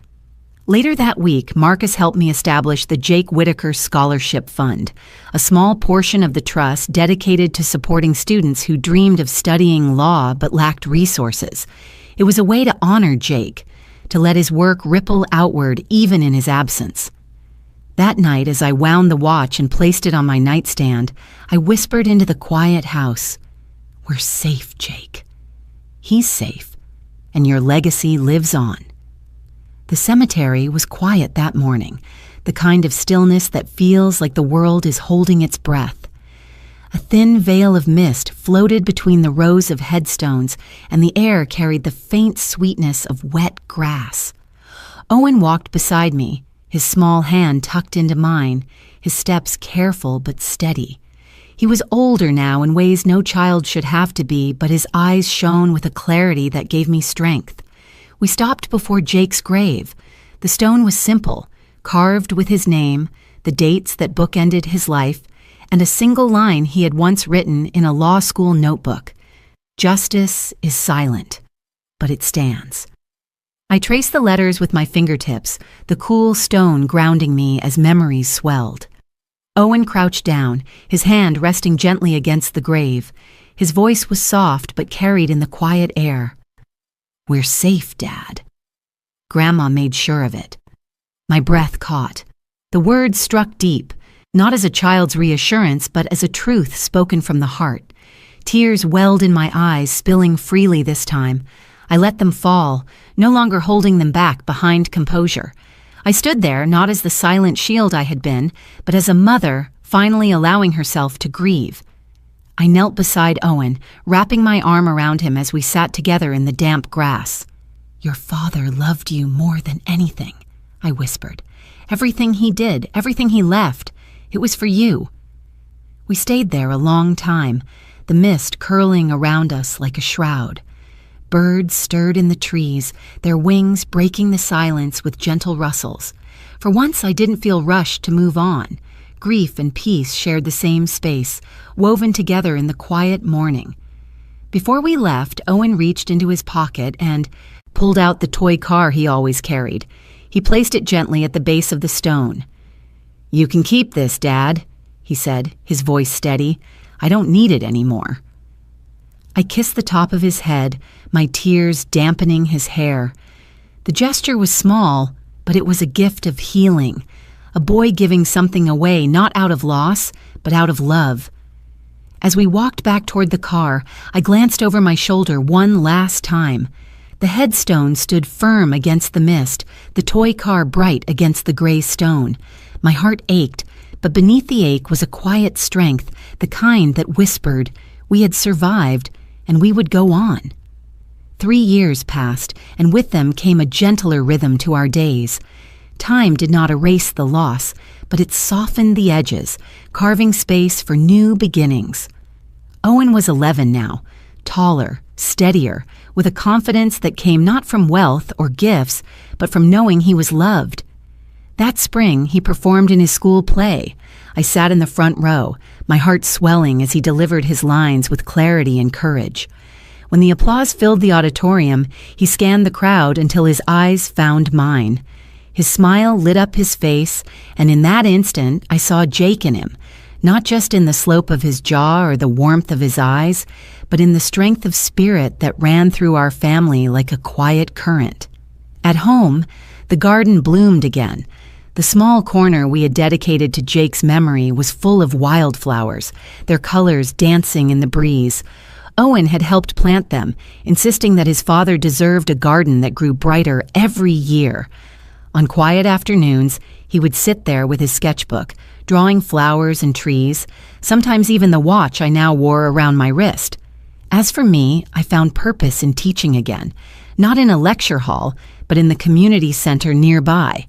Speaker 1: Later that week, Marcus helped me establish the Jake Whitaker Scholarship Fund, a small portion of the trust dedicated to supporting students who dreamed of studying law but lacked resources. It was a way to honor Jake, to let his work ripple outward even in his absence. That night, as I wound the watch and placed it on my nightstand, I whispered into the quiet house, "We're safe, Jake. He's safe, and your legacy lives on." The cemetery was quiet that morning, the kind of stillness that feels like the world is holding its breath. A thin veil of mist floated between the rows of headstones, and the air carried the faint sweetness of wet grass. Owen walked beside me, his small hand tucked into mine, his steps careful but steady. He was older now in ways no child should have to be, but his eyes shone with a clarity that gave me strength. We stopped before Jake's grave. The stone was simple, carved with his name, the dates that bookended his life, and a single line he had once written in a law school notebook. "Justice is silent, but it stands." I traced the letters with my fingertips, the cool stone grounding me as memories swelled. Owen crouched down, his hand resting gently against the grave. His voice was soft but carried in the quiet air. "We're safe, Dad." Grandma made sure of it. My breath caught. The words struck deep, not as a child's reassurance, but as a truth spoken from the heart. Tears welled in my eyes, spilling freely this time. I let them fall, no longer holding them back behind composure. I stood there not as the silent shield I had been, but as a mother finally allowing herself to grieve. I knelt beside Owen, wrapping my arm around him as we sat together in the damp grass. "Your father loved you more than anything," I whispered. "Everything he did, everything he left, it was for you." We stayed there a long time, the mist curling around us like a shroud. Birds stirred in the trees, their wings breaking the silence with gentle rustles. For once I didn't feel rushed to move on. Grief and peace shared the same space, woven together in the quiet morning. Before we left, Owen reached into his pocket and pulled out the toy car he always carried. He placed it gently at the base of the stone. "You can keep this, Dad," he said, his voice steady. "I don't need it anymore." I kissed the top of his head, my tears dampening his hair. The gesture was small, but it was a gift of healing, a boy giving something away not out of loss, but out of love. As we walked back toward the car, I glanced over my shoulder one last time. The headstone stood firm against the mist, the toy car bright against the gray stone. My heart ached, but beneath the ache was a quiet strength, the kind that whispered, we had survived, and we would go on. 3 years passed, and with them came a gentler rhythm to our days. Time did not erase the loss, but it softened the edges, carving space for new beginnings. Owen was 11 now, taller, steadier, with a confidence that came not from wealth or gifts, but from knowing he was loved. That spring, he performed in his school play. I sat in the front row, my heart swelling as he delivered his lines with clarity and courage. When the applause filled the auditorium, he scanned the crowd until his eyes found mine. His smile lit up his face, and in that instant, I saw Jake in him, not just in the slope of his jaw or the warmth of his eyes, but in the strength of spirit that ran through our family like a quiet current. At home, the garden bloomed again. The small corner we had dedicated to Jake's memory was full of wildflowers, their colors dancing in the breeze. Owen had helped plant them, insisting that his father deserved a garden that grew brighter every year. On quiet afternoons, he would sit there with his sketchbook, drawing flowers and trees, sometimes even the watch I now wore around my wrist. As for me, I found purpose in teaching again, not in a lecture hall, but in the community center nearby.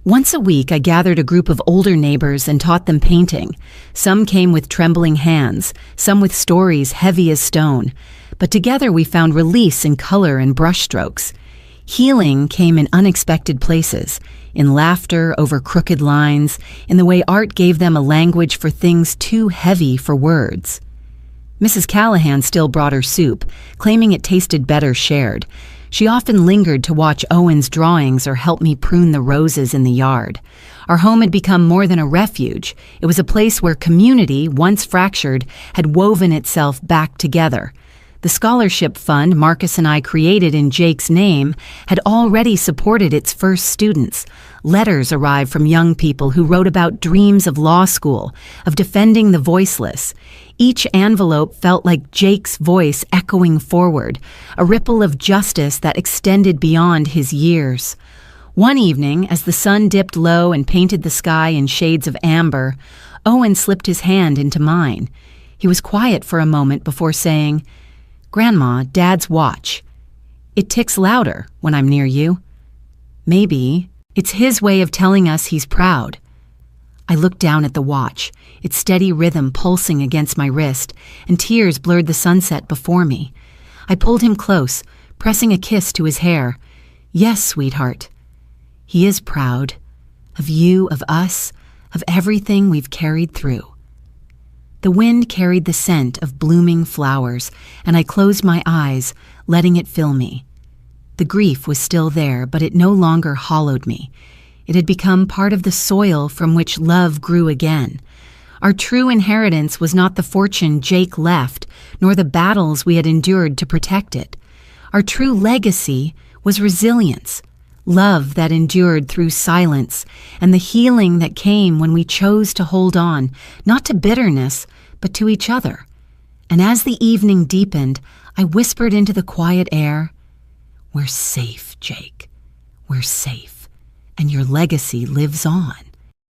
Speaker 1: Once a week, I gathered a group of older neighbors and taught them painting. Some came with trembling hands, some with stories heavy as stone. But together we found release in color and brushstrokes. Healing came in unexpected places, in laughter over crooked lines, in the way art gave them a language for things too heavy for words. Mrs. Callahan still brought her soup, claiming it tasted better shared. She often lingered to watch Owen's drawings or help me prune the roses in the yard. Our home had become more than a refuge. It was a place where community, once fractured, had woven itself back together. The scholarship fund Marcus and I created in Jake's name had already supported its first students. Letters arrived from young people who wrote about dreams of law school, of defending the voiceless. Each envelope felt like Jake's voice echoing forward, a ripple of justice that extended beyond his years. One evening, as the sun dipped low and painted the sky in shades of amber, Owen slipped his hand into mine. He was quiet for a moment before saying, "Grandma, Dad's watch. It ticks louder when I'm near you. Maybe it's his way of telling us he's proud." I looked down at the watch, its steady rhythm pulsing against my wrist, and tears blurred the sunset before me. I pulled him close, pressing a kiss to his hair. "Yes, sweetheart. He is proud. Of you, of us, of everything we've carried through." The wind carried the scent of blooming flowers, and I closed my eyes, letting it fill me. The grief was still there, but it no longer hollowed me. It had become part of the soil from which love grew again. Our true inheritance was not the fortune Jake left, nor the battles we had endured to protect it. Our true legacy was resilience, love that endured through silence, and the healing that came when we chose to hold on, not to bitterness, but to each other. And as the evening deepened, I whispered into the quiet air, "We're safe, Jake. We're safe, and your legacy lives on."